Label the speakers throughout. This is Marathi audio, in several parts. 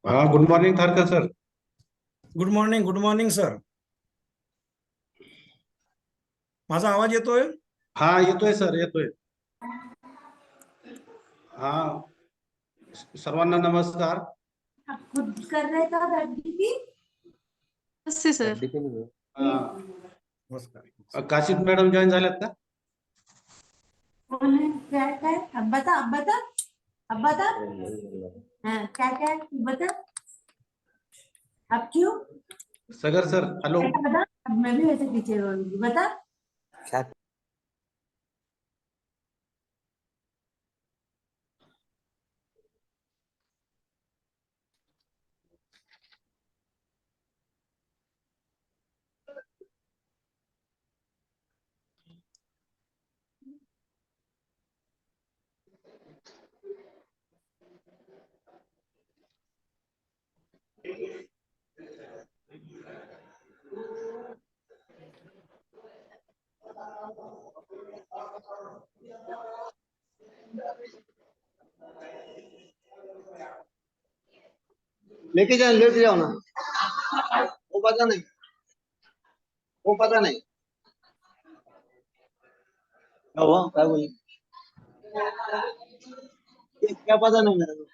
Speaker 1: हाँ, good morning Tharkar sir.
Speaker 2: Good morning sir. माझा आवाज येतोय?
Speaker 1: हा, येतोय सर, येतोय. हा, सर्वांना नमस्कार.
Speaker 3: आप खुद कर रहे का दीदी? नमस्ते सर.
Speaker 1: नमस्कार. काशिद मॅडम जॉईन झाल्यात का?
Speaker 3: क्या क्या अब बता हाँ क्या बता. अब क्यों
Speaker 1: सगर सर, हॅलो.
Speaker 3: बता. अब मैं भी वैसे पीछे बोलूंगी. बता.
Speaker 4: लेके जाओ ना. वो पता नहीं. क्या बोली? क्या पता नहीं मेरे को.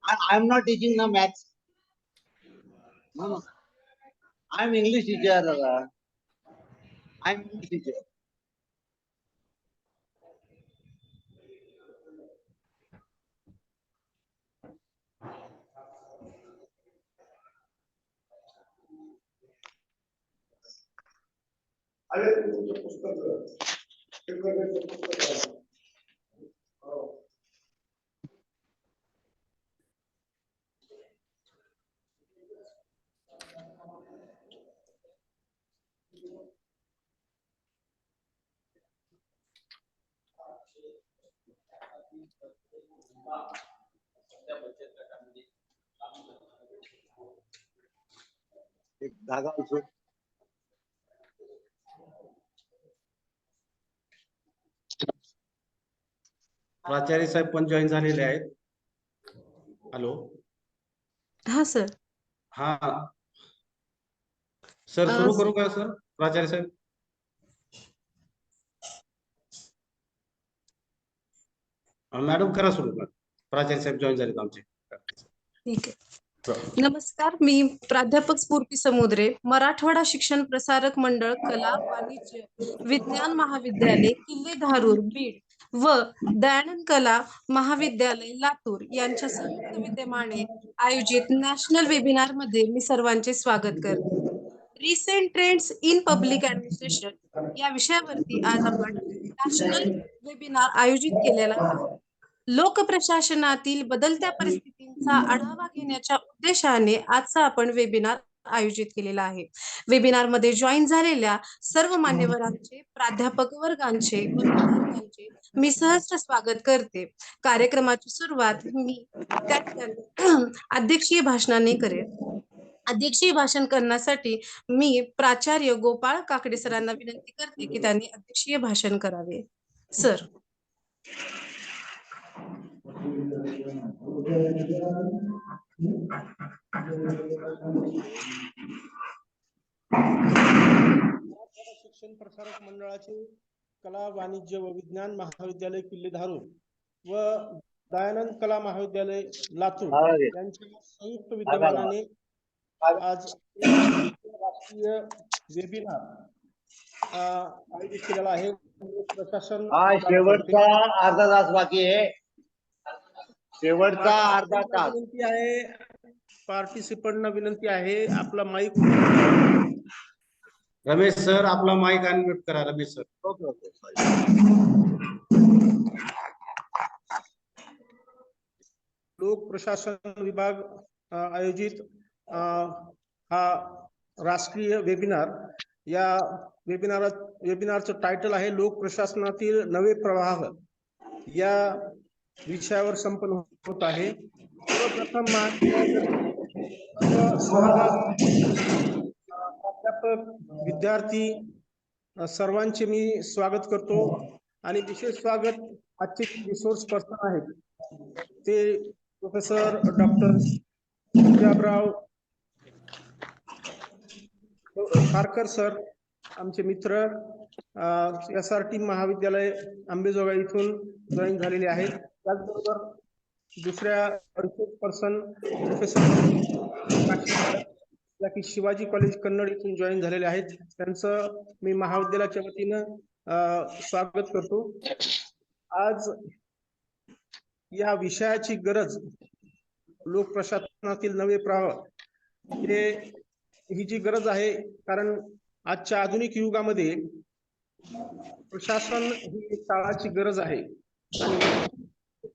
Speaker 4: आई एम नॉट टीचिंग ना maths. No. I am English teacher. I am English teacher. एक धागा उचल.
Speaker 1: प्राचार्य साहेब पण जॉईन झालेले आहेत. हॅलो.
Speaker 3: हाँ सर.
Speaker 1: हा सर, सुरू करू का सर? प्राचार्य साहेब. मॅडम करा सुरू. प्राचार्य साहेब जॉईन झालेत आमचे.
Speaker 3: ठीक आहे. नमस्कार, मी प्राध्यापक स्फूर्ती समुद्रे, मराठवाडा शिक्षण प्रसारक मंडळ, कला वाणिज्य विज्ञान महाविद्यालय किल्ले धारूर बीड व दयानंद कला महाविद्यालय लातूर यांच्या संयुक्त विद्यमाने आयोजित नॅशनल वेबिनार मध्ये मी सर्वांचे स्वागत करते. Recent trends in public administration या विषयावरती आज आपण नॅशनल वेबिनार आयोजित केलेला आहे. लोकप्रशासनातील बदलत्या परिस्थितींचा आढावा घेण्याच्या उद्देशाने आजचा आपण वेबिनार आयोजित केलेला आहे. वेबिनार मध्ये जॉईन झालेल्या सर्व मान्यवरांचे, प्राध्यापक वर्गांचे व विद्यार्थ्यांचे मी सहर्ष स्वागत करते. कार्यक्रमाची सुरुवात मी त्या ठिकाणी अध्यक्षीय भाषणाने करेन. अध्यक्षीय भाषण करण्यासाठी मी प्राचार्य गोपाळ काकडे सरांना विनंती करते की त्यांनी अध्यक्षीय भाषण करावे. सर.
Speaker 2: शिक्षण प्रसारक मंडळाचे कला वाणिज्य व विज्ञान महाविद्यालय किल्ले धारूर व दयानंद कला महाविद्यालय लातूर यांच्या संयुक्त विद्यमानाने आज राष्ट्रीय वेबिनार आयोजित केलेला आहे. प्रशासन
Speaker 4: शेवटचा अर्धा तास बाकी आहे. शेवटचा अर्धा तास.
Speaker 2: विनंती आहे, पार्टिसिपंटना विनंती आहे, आपला माईक.
Speaker 1: रमेश सर, आपला माईक अनम्यूट करा. रमेश सर.
Speaker 4: ओके.
Speaker 2: लोक प्रशासन विभाग आयोजित हा राष्ट्रीय वेबिनार. या वेबिनारात वेबिनारचं टायटल आहे लोक प्रशासनातील नवे प्रवाह या विषयावर संपन्न होत आहे. सर्वप्रथम प्राध्यापक, विद्यार्थी सर्वांचे मी स्वागत करतो आणि विशेष स्वागत आजचे रिसोर्स पर्सन आहेत ते प्रोफेसर डॉक्टर पंजाबराव थारकर सर, आमचे मित्र, SRT महाविद्यालय अंबेजोगाई इथून जॉईन झालेले आहेत. त्याचबरोबर दुसऱ्या रिसोर्स पर्सन प्रोफेसर की शिवाजी कॉलेज कन्नड इथून जॉईन झालेले आहेत. त्यांचं मी महाविद्यालयाच्या वतीनं स्वागत करतो. आज या विषयाची गरज लोक प्रशासनातील नवे प्रवाह ही जी गरज आहे, कारण आजच्या आधुनिक युगामध्ये प्रशासन ही एक काळाची गरज आहे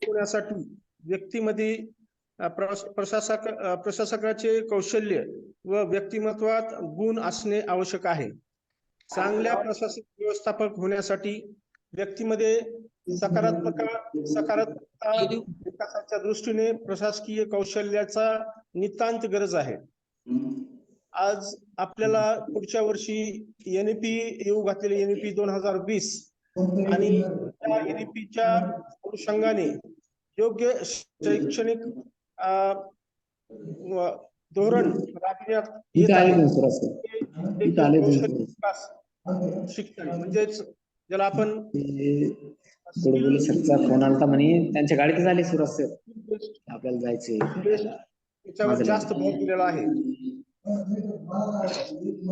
Speaker 2: होण्यासाठी व्यक्तीमध्ये प्रशासकाचे कौशल्य व व्यक्तिमत्वात गुण असणे आवश्यक आहे. चांगल्या प्रशासक व्यवस्थापक होण्यासाठी व्यक्तीमध्ये सकारात्मकता विकासाच्या दृष्टीने प्रशासकीय कौशल्याचा नितांत गरज आहे. आज आपल्याला पुढच्या वर्षी NEP येऊ घातलेले NEP 2020 आणि त्या NEPच्या अनुषंगाने योग्य शैक्षणिक धोरण राबविण्यात येत आहे. शिक्षण म्हणजेच ज्याला आपण
Speaker 5: फोन आलता म्हणे त्यांच्या गाडीत झाले सुरस सर, आपल्याला जायचे
Speaker 2: त्याच्यावर जास्त भर दिलेला आहे.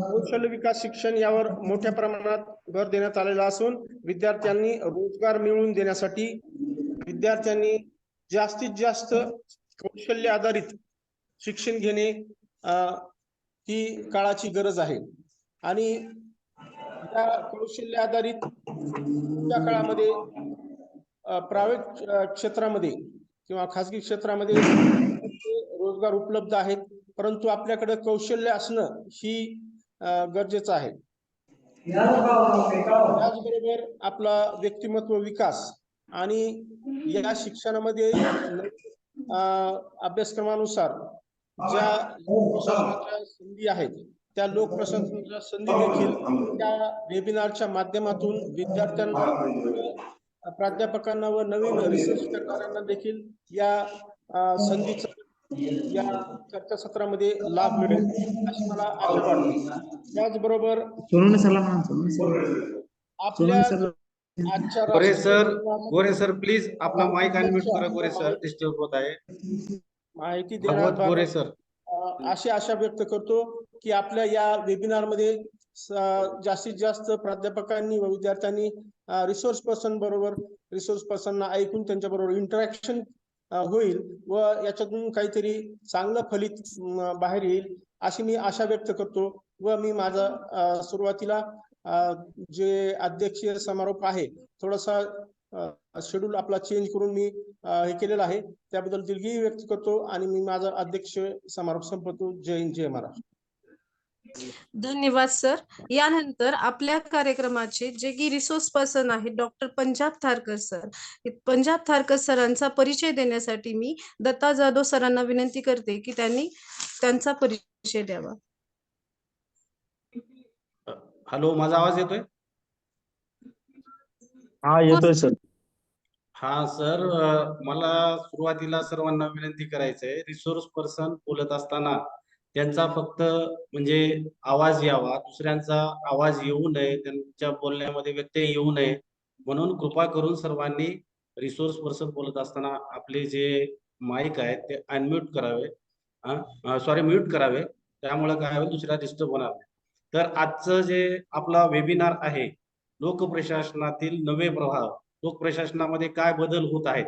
Speaker 2: कौशल्य विकास शिक्षण यावर मोठ्या प्रमाणात भर देण्यात आलेला असून विद्यार्थ्यांनी रोजगार मिळवून देण्यासाठी विद्यार्थ्यांनी जास्तीत जास्त कौशल्य आधारित शिक्षण घेणे ही काळाची गरज आहे. आणि या कौशल्य आधारित त्या काळामध्ये प्रायव्हेट क्षेत्रामध्ये किंवा खाजगी क्षेत्रामध्ये रोजगार उपलब्ध आहेत, परंतु आपल्याकडे कौशल्य असणं ही गरजेचं आहे. त्याचबरोबर आपला व्यक्तिमत्व विकास आणि या शिक्षणामध्ये अभ्यासक्रमानुसार ज्या प्रशासनाच्या संधी आहेत त्या लोक प्रशासनाच्या संधी देखील त्या वेबिनारच्या माध्यमातून विद्यार्थ्यांना, प्राध्यापकांना व नवीन रिसर्च करणाऱ्यांना देखील या संधीचा या चर्चासत्रामध्ये लाभ मिळेल अशी मला आशा वाटते. त्याचबरोबर आपल्या आजच्या
Speaker 1: गोरे सर प्लीज आपला माईक अनम्यूट करा. गोरे सर डिस्टर्ब होत आहे.
Speaker 2: माहिती देण्यात
Speaker 1: गोरे सर
Speaker 2: अशी आशा व्यक्त करतो की आपल्या या वेबिनार मध्ये जास्तीत जास्त प्राध्यापकांनी व विद्यार्थ्यांनी रिसोर्स पर्सनना ऐकून त्यांच्या बरोबर इंटरॅक्शन होईल व याच्यातून काहीतरी चांगलं फलित बाहेर येईल अशी मी आशा व्यक्त करतो. व मी माझा सुरुवातीला जे अध्यक्षीय समारोप आहे थोडासा शेड्यूल आपला चेंज करून मी हे केलेलं आहे, त्याबद्दल दिलगिरी व्यक्त करतो आणि मी माझा अध्यक्ष समारोप संपवतो. जय हिंद, जय महाराष्ट्र.
Speaker 3: धन्यवाद सर. यानंतर आपल्या कार्यक्रमाचे जे की रिसोर्स पर्सन आहे डॉक्टर पंजाब थारकर सर, पंजाब थारकर सरांचा परिचय देण्यासाठी मी दत्ता जाधव सरांना विनंती करते की त्यांनी त्यांचा परिचय द्यावा.
Speaker 1: हॅलो, माझा आवाज येतोय?
Speaker 5: हा येतोय सर.
Speaker 1: हा सर, मला सुरुवातीला सर्वांना विनंती करायचंय, रिसोर्स पर्सन बोलत असताना त्यांचा फक्त म्हणजे आवाज यावा, दुसऱ्यांचा आवाज येऊ नये, त्यांच्या बोलण्यामध्ये व्यत्यय येऊ नये म्हणून कृपा करून सर्वांनी रिसोर्स पर्सन बोलत असताना आपले जे माईक आहेत ते अनम्यूट करावे, म्यूट करावे. त्यामुळे काय होईल, दुसऱ्या डिस्टर्ब होणार नाही. तर आजचं जे आपला वेबिनार आहे लोक प्रशासनातील नवे प्रवाह, लोक प्रशासनामध्ये काय बदल होत आहेत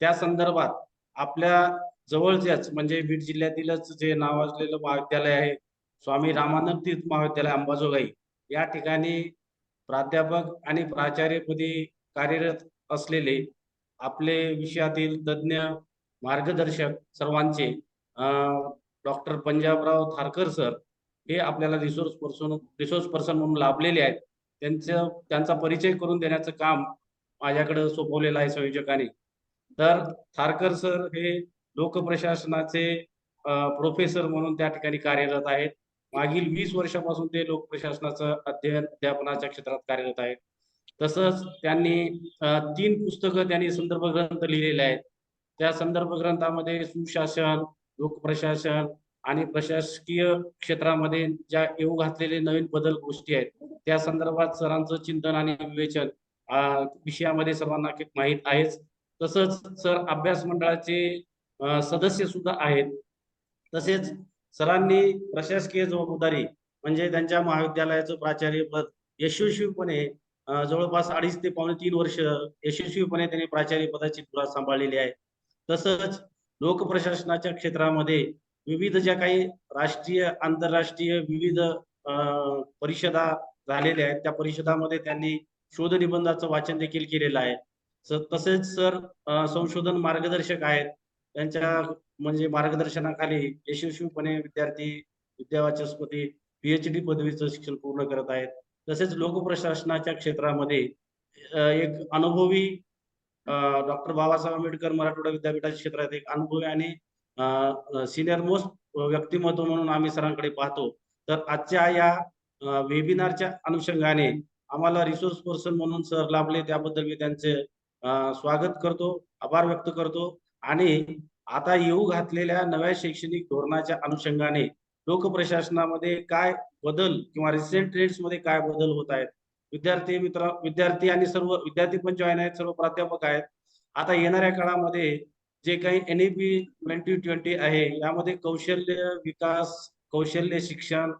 Speaker 1: त्या संदर्भात आपल्या जवळच्याच म्हणजे बीड जिल्ह्यातीलच जे नावाजलेलं महाविद्यालय आहे स्वामी रामानंद तीर्थ महाविद्यालय अंबाजोगाई, या ठिकाणी प्राध्यापक आणि प्राचार्यपदी कार्यरत असलेले आपले विषयातील तज्ज्ञ मार्गदर्शक सर्वांचे डॉक्टर पंजाबराव थारकर सर हे आपल्याला रिसोर्स पर्सन म्हणून लाभलेले आहेत. त्यांचा परिचय करून देण्याचं काम माझ्याकडे सोपवलेलं आहे संयोजकांनी. तर थारकर सर हे लोकप्रशासनाचे प्रोफेसर म्हणून त्या ठिकाणी कार्यरत आहेत. मागील 20 वर्षापासून ते लोकप्रशासनाचं अध्यापनाच्या क्षेत्रात कार्यरत आहेत. तसंच त्यांनी 3 पुस्तकं त्यांनी संदर्भ ग्रंथ लिहिलेले आहेत. त्या संदर्भ ग्रंथामध्ये सुशासन, लोकप्रशासन आणि प्रशासकीय क्षेत्रामध्ये ज्या येऊ घातलेले नवीन बदल गोष्टी आहेत त्या संदर्भात सरांचं चिंतन आणि विवेचन विषयामध्ये सर्वांना माहीत आहेच. तसंच सर अभ्यास मंडळाचे सदस्य सुद्धा आहेत. तसेच सरांनी प्रशासकीय जबाबदारी म्हणजे त्यांच्या महाविद्यालयाचं प्राचार्यपद यशस्वीपणे जवळपास 2.5 ते पावणे 3 वर्ष यशस्वीपणे त्यांनी प्राचार्य पदाची धुरा सांभाळलेली आहे. तसंच लोकप्रशासनाच्या क्षेत्रामध्ये विविध ज्या काही राष्ट्रीय आंतरराष्ट्रीय विविध परिषदा झालेल्या आहेत त्या परिषदामध्ये त्यांनी शोध निबंधाचं वाचन देखील केलेलं आहे. तसेच सर संशोधन मार्गदर्शक आहेत. त्यांच्या म्हणजे मार्गदर्शनाखाली यशस्वीपणे विद्यार्थी विद्यावाचस्पती PhD पदवीचं शिक्षण पूर्ण करत आहेत. तसेच लोकप्रशासनाच्या क्षेत्रामध्ये एक अनुभवी डॉक्टर बाबासाहेब आंबेडकर मराठवाडा विद्यापीठाच्या क्षेत्रात एक अनुभवी आणि सिनियर मोस्ट व्यक्तिमत्व म्हणून आम्ही सरांकडे पाहतो. तर आजच्या या वेबिनारच्या अनुषंगाने आम्हाला रिसोर्स पर्सन म्हणून सर लाभले त्याबद्दल मी त्यांचे स्वागत करतो, आभार व्यक्त करतो. आणि आता येऊ घातलेल्या नव्या शैक्षणिक धोरणाच्या अनुषंगाने लोकप्रशासनामध्ये काय बदल किंवा रिसेंट ट्रेंड्स मध्ये काय बदल होत आहेत, विद्यार्थी आणि सर्व विद्यार्थी पण जॉईन आहेत, सर्व प्राध्यापक आहेत. आता येणाऱ्या काळामध्ये जे काही NEP 2020 आहे यामध्ये कौशल्य विकास, कौशल्य शिक्षण,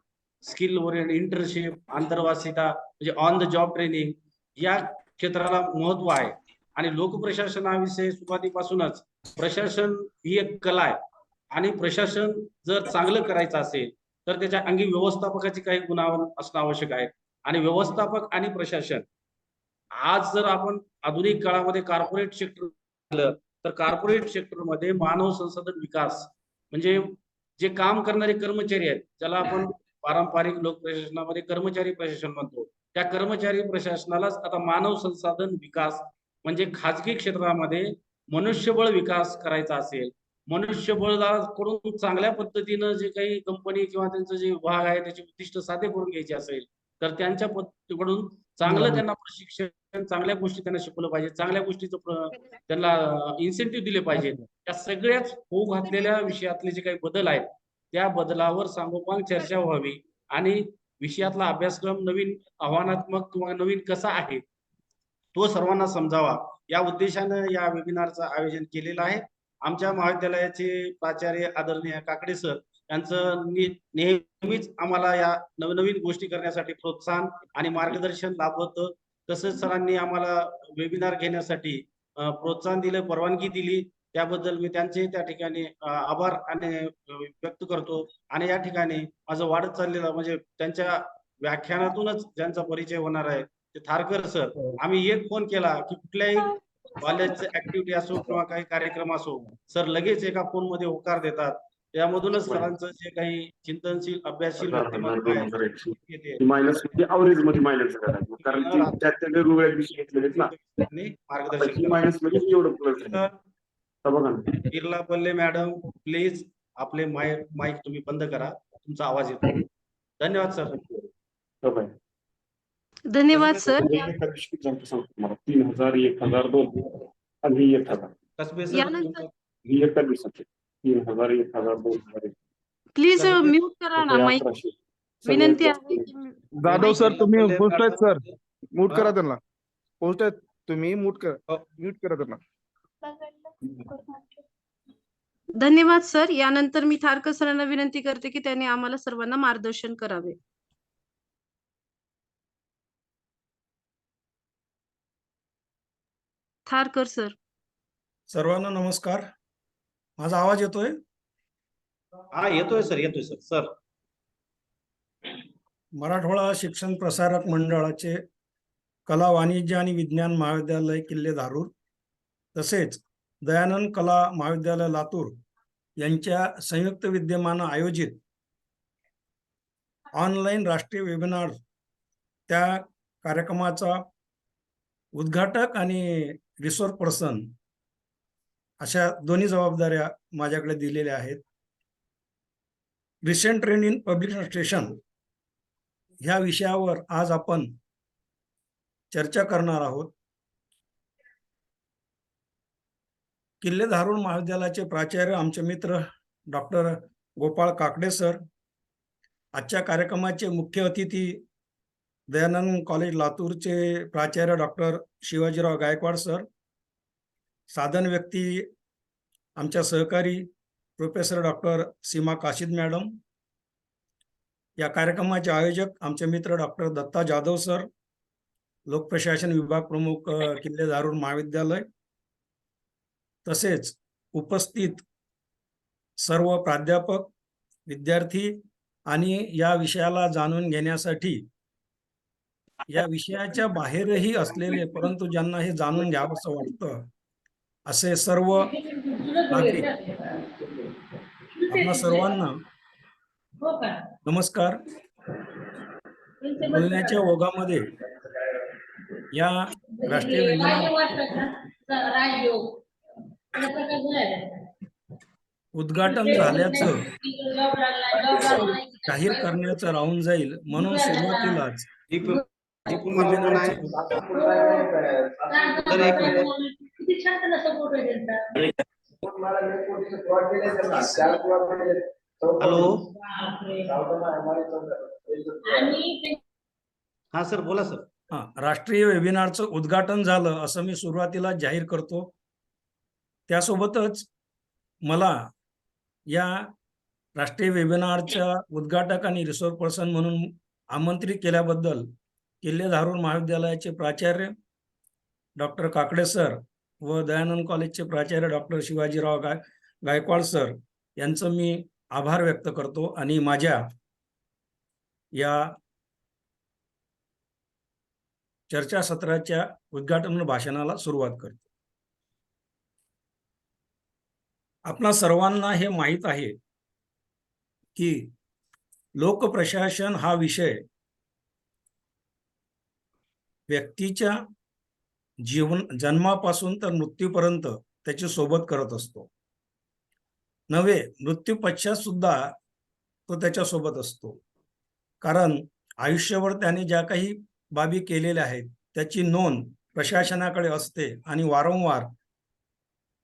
Speaker 1: स्किल ओरिएंटेड इंटर्नशिप, आंतरवासिता म्हणजे ऑन द जॉब ट्रेनिंग या क्षेत्राला महत्व आहे. आणि लोकप्रशासनाविषयी सुरुवातीपासूनच प्रशासन ही एक कला आहे आणि प्रशासन जर चांगलं करायचं असेल तर त्याच्या अंगी व्यवस्थापकाची काही गुणावण असणं आवश्यक आहे. आणि व्यवस्थापक आणि प्रशासन आज जर आपण आधुनिक काळामध्ये कॉर्पोरेट सेक्टर झालं तर कॉर्पोरेट सेक्टरमध्ये मानव संसाधन विकास म्हणजे जे काम करणारे कर्मचारी आहेत ज्याला आपण पारंपरिक लोक प्रशासनामध्ये कर्मचारी प्रशासन म्हणतो, त्या कर्मचारी प्रशासनालाच आता मानव संसाधन विकास म्हणजे खाजगी क्षेत्रामध्ये मनुष्यबळ विकास करायचा असेल, मनुष्यबळाकडून चांगल्या पद्धतीनं जे काही कंपनी किंवा त्यांचं जे विभाग आहे त्याचे उद्दिष्ट साध्य करून घ्यायचे असेल तर त्यांच्या पद्धतीकडून चांगलं त्यांना प्रशिक्षण, चांगल्या गोष्टी त्यांना शिकवलं पाहिजे, चांगल्या गोष्टीचं त्यांना इन्सेंटिव्ह दिले पाहिजे. त्या सगळ्याच होऊ घातलेल्या विषयातले जे काही बदल आहेत त्या बदलावर सांगोपांग चर्चा व्हावी आणि विषयातला अभ्यासक्रम नवीन आव्हानात्मक किंवा नवीन कसा आहे तो सर्वांना समजावा या उद्देशानं या वेबिनारचं आयोजन केलेलं आहे. आमच्या महाविद्यालयाचे प्राचार्य आदरणीय काकडे सर यांचं नेहमीच आम्हाला या नवनवीन गोष्टी करण्यासाठी प्रोत्साहन आणि मार्गदर्शन लाभवतं. तसंच सरांनी आम्हाला वेबिनार घेण्यासाठी प्रोत्साहन दिलं, परवानगी दिली, त्याबद्दल मी त्यांचे त्या ठिकाणी आभार आणि व्यक्त करतो. आणि या ठिकाणी माझं वाढत चाललेलं म्हणजे त्यांच्या व्याख्यानातूनच ज्यांचा परिचय होणार आहे ते थारकर सर. आम्ही एक फोन केला की कुठल्याही कॉलेजचे ऍक्टिव्हिटी असो किंवा काही कार्यक्रम असो सर लगेच एका फोन मध्ये होकार देतात. त्यामधूनच सरांचं जे काही चिंतनशील अभ्यासशील व्यक्तिमत्व आहे
Speaker 6: मायनस अवरेज मध्ये मायनस करायचं कारण ते वेगवेगळ्या विषय घेतलेले ना
Speaker 1: मार्गदर्शन
Speaker 6: मायनस मध्ये एवढं प्लस बघा.
Speaker 1: बिर्ला पल्ले मॅडम प्लीज आपले माईक तुम्ही बंद करा, तुमचा आवाज येतो. धन्यवाद सर.
Speaker 3: धन्यवाद सर.
Speaker 6: 3000, 1000, 2000 आणि 1000
Speaker 1: कसबे सर
Speaker 3: यानंतर
Speaker 6: 3000, 1000, 2000
Speaker 3: प्लीज म्यूट करा ना माईक. विनंती आहे की
Speaker 7: जाधव सर तुम्ही पोहोचतायत सर, म्यूट करा त्यांना. पोहोचतायत तुम्ही, म्यूट करा त्यांना.
Speaker 3: धन्यवाद सर. यानंतर मी थारकर सरांना विनंती करते की त्यांनी आम्हाला सर्वांना मार्गदर्शन करावे. थारकर सर.
Speaker 8: सर्वांना नमस्कार. माझा आवाज येतोय?
Speaker 1: हा येतोय सर, येतोय सर. सर
Speaker 8: मराठवाडा शिक्षण प्रसारक मंडळाचे कला, वाणिज्य आणि विज्ञान महाविद्यालय किल्ले धारूर तसेच दयानंद कला महाविद्यालय लातूर यांच्या संयुक्त विद्यमानं आयोजित ऑनलाईन राष्ट्रीय वेबिनार त्या कार्यक्रमाचा उद्घाटक आणि रिसोर्स पर्सन अशा दोन्ही जबाबदाऱ्या माझ्याकडे दिलेल्या आहेत. Recent trend in public administration ह्या विषयावर आज आपण चर्चा करणार आहोत. किल्ले धारूर महाविद्यालयाचे प्राचार्य आमचे मित्र डॉक्टर गोपाळ काकडे सर, आजच्या कार्यक्रमाचे मुख्य अतिथी दयानंद कॉलेज लातूरचे प्राचार्य डॉक्टर शिवाजीराव गायकवाड सर, साधन व्यक्ती आमच्या सहकारी प्रोफेसर डॉक्टर सीमा काशीद मॅडम, या कार्यक्रमाचे आयोजक आमचे मित्र डॉक्टर दत्ता जाधव सर, लोकप्रशासन विभाग प्रमुख किल्ले धारूर महाविद्यालय, तसेच उपस्थित सर्व प्राध्यापक, विद्यार्थी आणि या विषयाला जाणून घेण्यासाठी या विषयाच्या बाहेरही असलेले परंतु ज्यांना हे जाणून घ्यावंसं वाटतं असे सर्व नागरिक, आपणा सर्वांना नमस्कार. बोलण्याच्या ओघामध्ये या राष्ट्रीय वेबिनार उद्घाटन झाल्याचं जाहीर करण्याचं राहून जाईल, म्हणून सुरुवातीलाच
Speaker 1: हॅलो, हा सर बोला सर.
Speaker 8: राष्ट्रीय वेबिनारचं उद्घाटन झालं असं मी सुरुवातीला जाहीर करतो. त्यासोबतच मला या राष्ट्रीय वेबिनारच्या उद्घाटक आणि रिसोर्स पर्सन म्हणून आमंत्रित केल्याबद्दल किल्ले धारूर महाविद्यालयाचे प्राचार्य डॉक्टर काकडे सर व दयानंद कॉलेजचे प्राचार्य डॉक्टर शिवाजीराव गायकवाड सर यांचं मी आभार व्यक्त करतो आणि माझ्या या चर्चासत्राच्या उद्घाटन भाषणाला सुरुवात करतो. आपणा सर्वांना हे माहीत आहे की लोकप्रशासन हा विषय व्यक्तीच्या जन्मापासून तर मृत्यूपर्यंत त्याची सोबत करत असतो. नव्हे, मृत्यू पश्चात सुद्धा तो त्याच्या सोबत असतो. कारण आयुष्यभर त्याने ज्या काही बाबी केलेल्या आहेत त्याची नोंद प्रशासनाकडे असते आणि वारंवार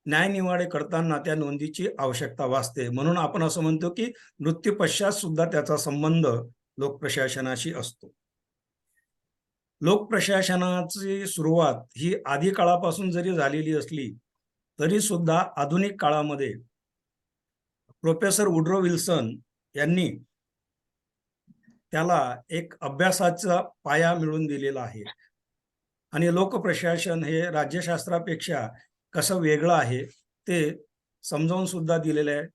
Speaker 8: न्यायनिवाडे करताना त्या नोंदीची आवश्यकता भासते. म्हणून आपण असं म्हणतो की मृत्यू पश्चात सुद्धा त्याचा संबंध लोकप्रशासनाशी असतो. लोकप्रशासनाची सुरुवात ही आधी काळापासून जरी झालेली असली तरी सुद्धा आधुनिक काळामध्ये प्रोफेसर वुड्रो विल्सन यांनी त्याला एक अभ्यासाचा पाया मिळवून दिलेला आहे आणि लोकप्रशासन हे राज्यशास्त्रापेक्षा कसं वेगळं आहे ते समजावून सुद्धा दिलेलं आहे.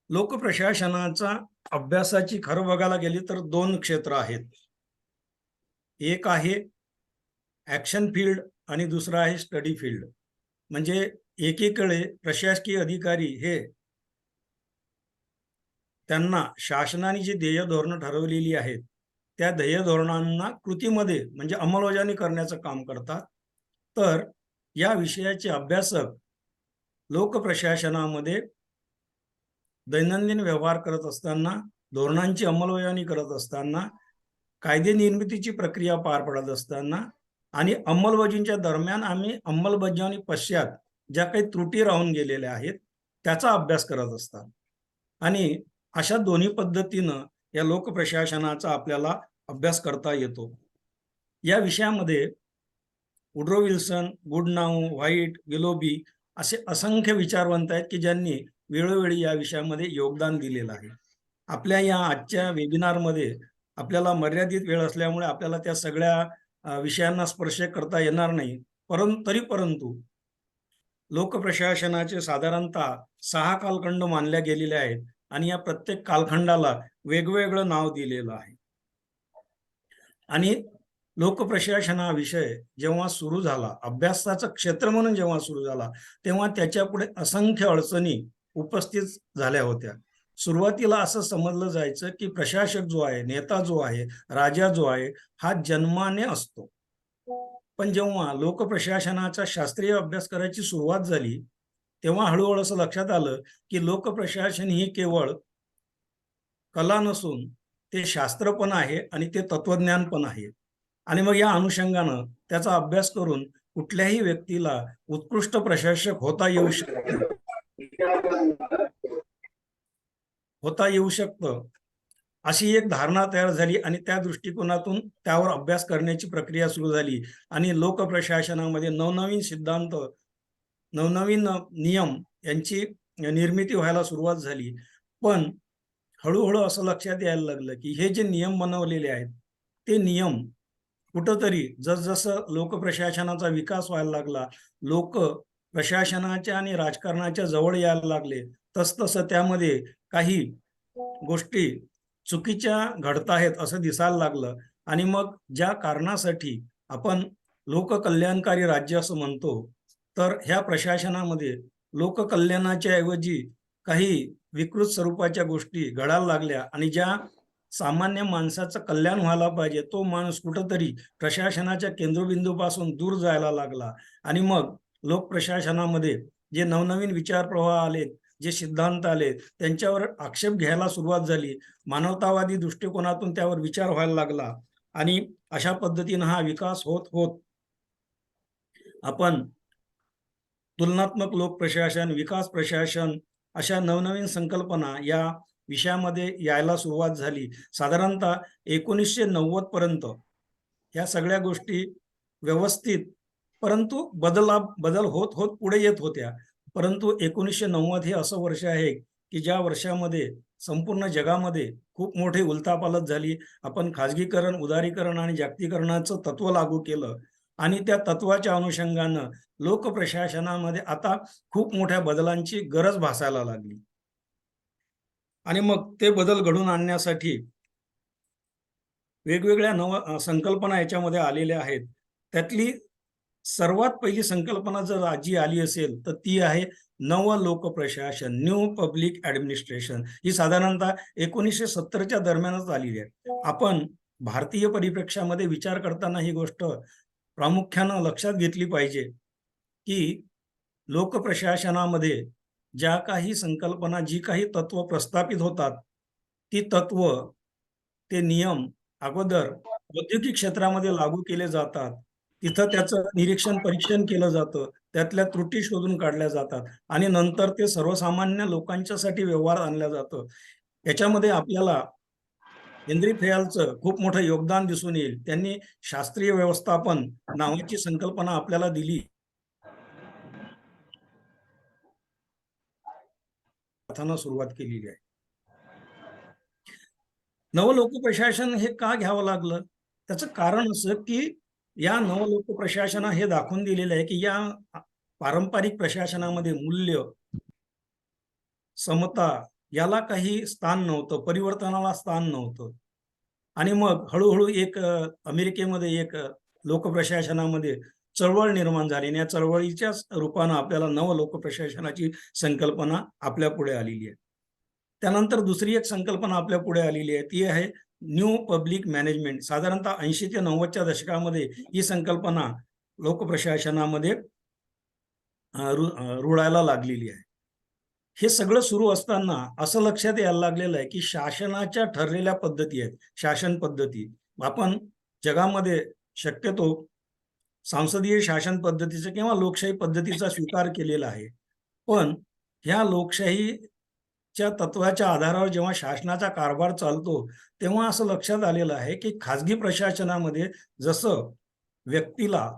Speaker 8: लोकप्रशासनाचा अभ्यासाची खरं बघायला गेली तर दोन क्षेत्र आहेत. एक आहे ऍक्शन फील्ड आणि दुसरं आहे स्टडी फील्ड. म्हणजे एकीकडे प्रशासकीय अधिकारी हे त्यांना शासनाने जी ध्येय धोरणं ठरवलेली आहेत त्या ध्येय धोरणांना कृतीमध्ये म्हणजे अंमलबजावणी करण्याचं काम करतात. तर या विषयाचे अभ्यासक लोकप्रशासनामध्ये दैनंदिन व्यवहार करत असताना, धोरणांची अंमलबजावणी करत असताना, कायदे निर्मितीची प्रक्रिया पार पडत असताना आणि अंमलबजावणीच्या दरम्यान आम्ही अंमलबजावणी पश्चात ज्या काही त्रुटी राहून गेलेल्या आहेत त्याचा अभ्यास करत असतात. आणि अशा दोन्ही पद्धतीनं या लोकप्रशासनाचा आपल्याला अभ्यास करता येतो. या विषयामध्ये वुड्रो विल्सन, गुडनाउ, व्हाईट, विलोबी असे असंख्य विचारवंत आहेत की ज्यांनी वेळोवेळी या विषयामध्ये योगदान दिलेलं आहे. आपल्या या आजच्या वेबिनारमध्ये आपल्याला मर्यादित वेळ असल्यामुळे आपल्याला त्या सगळ्या विषयांना स्पर्श करता येणार नाही. परंतु लोकप्रशासनाचे साधारणतः 6 कालखंड मानल्या गेलेले आहेत आणि या प्रत्येक कालखंडाला वेगवेगळं नाव दिलेलं आहे. आणि लोकप्रशासन हा विषय जेव्हा सुरू झाला, अभ्यासाचं क्षेत्र म्हणून जेव्हा सुरू झाला, तेव्हा त्याच्या पुढे असंख्य अडचणी उपस्थित झाल्या होत्या. सुरुवातीला असं समजलं जायचं की प्रशासक जो आहे, नेता जो आहे, राजा जो आहे, हा जन्माने असतो. पण जेव्हा लोकप्रशासनाचा शास्त्रीय अभ्यास करायची सुरुवात झाली, तेव्हा हळूहळू असं लक्षात आलं की लोकप्रशासन ही केवळ कला नसून ते शास्त्र पण आहे आणि ते तत्वज्ञान पण आहे. आणि मग या अनुषंगानं त्याचा अभ्यास करून कुठल्याही व्यक्तीला उत्कृष्ट प्रशासक होता येऊ शकतं अशी एक धारणा तयार झाली आणि त्या दृष्टिकोनातून त्यावर अभ्यास करण्याची प्रक्रिया सुरू झाली आणि लोकप्रशासनामध्ये नवनवीन सिद्धांत, नवनवीन नियम यांची निर्मिती व्हायला सुरुवात झाली. पण हळूहळू असं लक्षात यायला लागलं की हे जे नियम बनवलेले आहेत ते नियम कुठंतरी जसजसं लोकप्रशासनाचा विकास व्हायला लागला, लोक प्रशासनाच्या आणि राजकारणाच्या जवळ यायला लागले, तसतसं त्यामध्ये काही गोष्टी चुकीच्या घडत आहेत असं दिसायला लागलं. आणि मग ज्या कारणासाठी आपण लोककल्याणकारी राज्य असं म्हणतो, तर ह्या प्रशासनामध्ये लोककल्याणाच्या ऐवजी काही विकृत स्वरूपाच्या गोष्टी घडायला लागल्या आणि ज्या सामान्य माणसाचं कल्याण व्हायला पाहिजे तो माणूस कुठंतरी प्रशासनाच्या केंद्रबिंदूपासून दूर जायला लागला. आणि मग लोक प्रशासनामध्ये जे नवनवीन विचार प्रवाह आले, जे सिद्धांत आले, त्यांच्यावर आक्षेप घ्यायला सुरुवात झाली. मानवतावादी दृष्टिकोनातून त्यावर विचार व्हायला लागला आणि अशा पद्धतीनं हा विकास होत होत आपण तुलनात्मक लोक प्रशासन, विकास प्रशासन अशा नवनवीन संकल्पना या विषयामध्ये यायला सुरुवात झाली. साधारणतः 1990 पर्यंत ह्या सगळ्या गोष्टी व्यवस्थित परंतु बदल होत होत पुढे येत होत्या. परंतु 1990 हे असं वर्ष आहे की ज्या वर्षामध्ये संपूर्ण जगामध्ये खूप मोठी उलथापालथ झाली. आपण खाजगीकरण, उदारीकरण आणि जागतिकीकरणाचं तत्व लागू केलं आणि त्या तत्वाच्या अनुषंगानं लोकप्रशासनामध्ये आता खूप मोठ्या बदलांची गरज भासायला लागली. आणि मग ते बदल घडवून आणण्यासाठी वेगवेगळ्या संकल्पना याच्यामध्ये आलेल्या आहेत. त्यातली सर्वात पहिली संकल्पना जर आजी आली असेल तर ती आहे नव लोकप्रशासन, न्यू पब्लिक ऍडमिनिस्ट्रेशन. ही साधारणतः 1970च्या दरम्यानच आलेली आहे. आपण भारतीय परिप्रेक्ष्यामध्ये विचार करताना ही गोष्ट प्रामुख्यानं लक्षात घेतली पाहिजे की लोकप्रशासनामध्ये ज्या काही संकल्पना, जी काही तत्व प्रस्थापित होतात, ती तत्व, ते नियम अगोदर औद्योगिक क्षेत्रामध्ये लागू केले जातात. तिथं त्याचं निरीक्षण, परीक्षण केलं जातं, त्यातल्या त्रुटी शोधून काढल्या जातात आणि नंतर ते सर्वसामान्य लोकांच्यासाठी व्यवहार आणलं जातं. याच्यामध्ये आपल्याला हेनरी फेयलचं खूप मोठं योगदान दिसून येईल. त्यांनी शास्त्रीय व्यवस्थापन नावाची संकल्पना आपल्याला दिली. सुरुवात केलेली आहे. नवलोकप्रशासन हे का घ्यावं लागलं? त्याचं कारण असं की या नवलोकप्रशासना हे दाखवून दिलेलं आहे की या पारंपरिक प्रशासनामध्ये मूल्य, समता याला काही स्थान नव्हतं, परिवर्तनाला स्थान नव्हतं. आणि मग हळूहळू एक अमेरिकेमध्ये एक लोकप्रशासनामध्ये चळवळ निर्माण झाली आणि या चळवळीच्याच रूपानं आपल्याला नव लोकप्रशासनाची संकल्पना आपल्या पुढे आलेली आहे. त्यानंतर दुसरी एक संकल्पना आपल्या पुढे आलेली आहे, ती आहे न्यू पब्लिक मॅनेजमेंट. साधारणतः 80 ते 90च्या दशकामध्ये ही संकल्पना लोकप्रशासनामध्ये रुळायला लागलेली आहे. हे सगळं सुरू असताना असं लक्षात यायला लागलेलं आहे की शासनाच्या ठरलेल्या पद्धती आहेत, शासन पद्धती. आपण जगामध्ये शक्यतो संसदीय शासन पद्धतीचा किंवा लोकशाही पद्धतीचा स्वीकार केलेला आहे. पण ह्या लोकशाहीच्या तत्वाच्या आधारावर जेव्हा शासनाचा कारभार चालतो तेव्हा असं लक्षात आलेलं आहे की खाजगी प्रशासनामध्ये जसं व्यक्तीला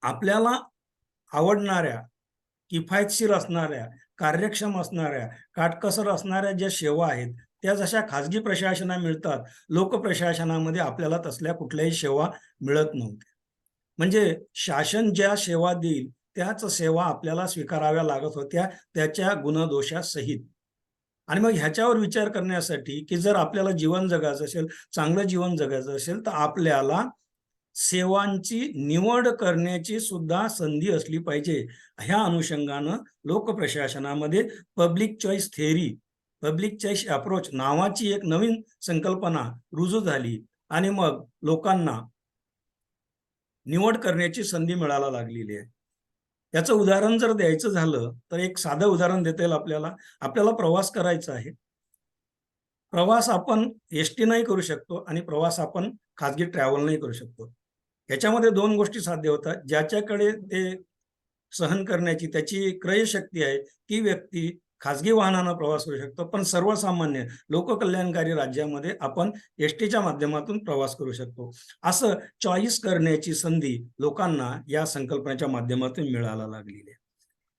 Speaker 8: आपल्याला आवडणाऱ्या, किफायतशीर असणाऱ्या, कार्यक्षम असणाऱ्या, काटकसर असणाऱ्या ज्या सेवा आहेत त्या जशा खाजगी प्रशासना मिळतात, लोकप्रशासनामध्ये आपल्याला तसल्या कुठल्याही सेवा मिळत नव्हत्या. म्हणजे शासन ज्या सेवा देईल त्याच सेवा आपल्याला स्वीकाराव्या लागत होत्या, त्याच्या गुणदोषासहित. आणि मग ह्याच्यावर विचार करण्यासाठी की जर आपल्याला जीवन जगायचं असेल, चांगलं जीवन जगायचं असेल तर आपल्याला सेवांची निवड करण्याची सुद्धा संधी असली पाहिजे. ह्या अनुषंगानं लोकप्रशासनामध्ये public choice theory, public choice approach नावाची एक नवीन संकल्पना रुजू झाली आणि मग लोकांना निवड करण्याची संधी मिळायला लागलेली आहे. याचं उदाहरण जर द्यायचं झालं तर एक साधं उदाहरण देता येईल आपल्याला. आपल्याला प्रवास करायचा आहे. प्रवास आपण एसटी नाही करू शकतो आणि प्रवास आपण खाजगी ट्रॅव्हल नाही करू शकतो. याच्यामध्ये दोन गोष्टी साध्य होतात. ज्याच्याकडे ते सहन करण्याची त्याची क्रयशक्ती आहे ती व्यक्ती खाजगी वाहनानं प्रवास करू शकतो, पण सर्वसामान्य लोककल्याणकारी राज्यामध्ये आपण एसटीच्या माध्यमातून प्रवास करू शकतो. असं चॉईस करण्याची संधी लोकांना या संकल्पनेच्या माध्यमातून मिळायला लागलेली आहे.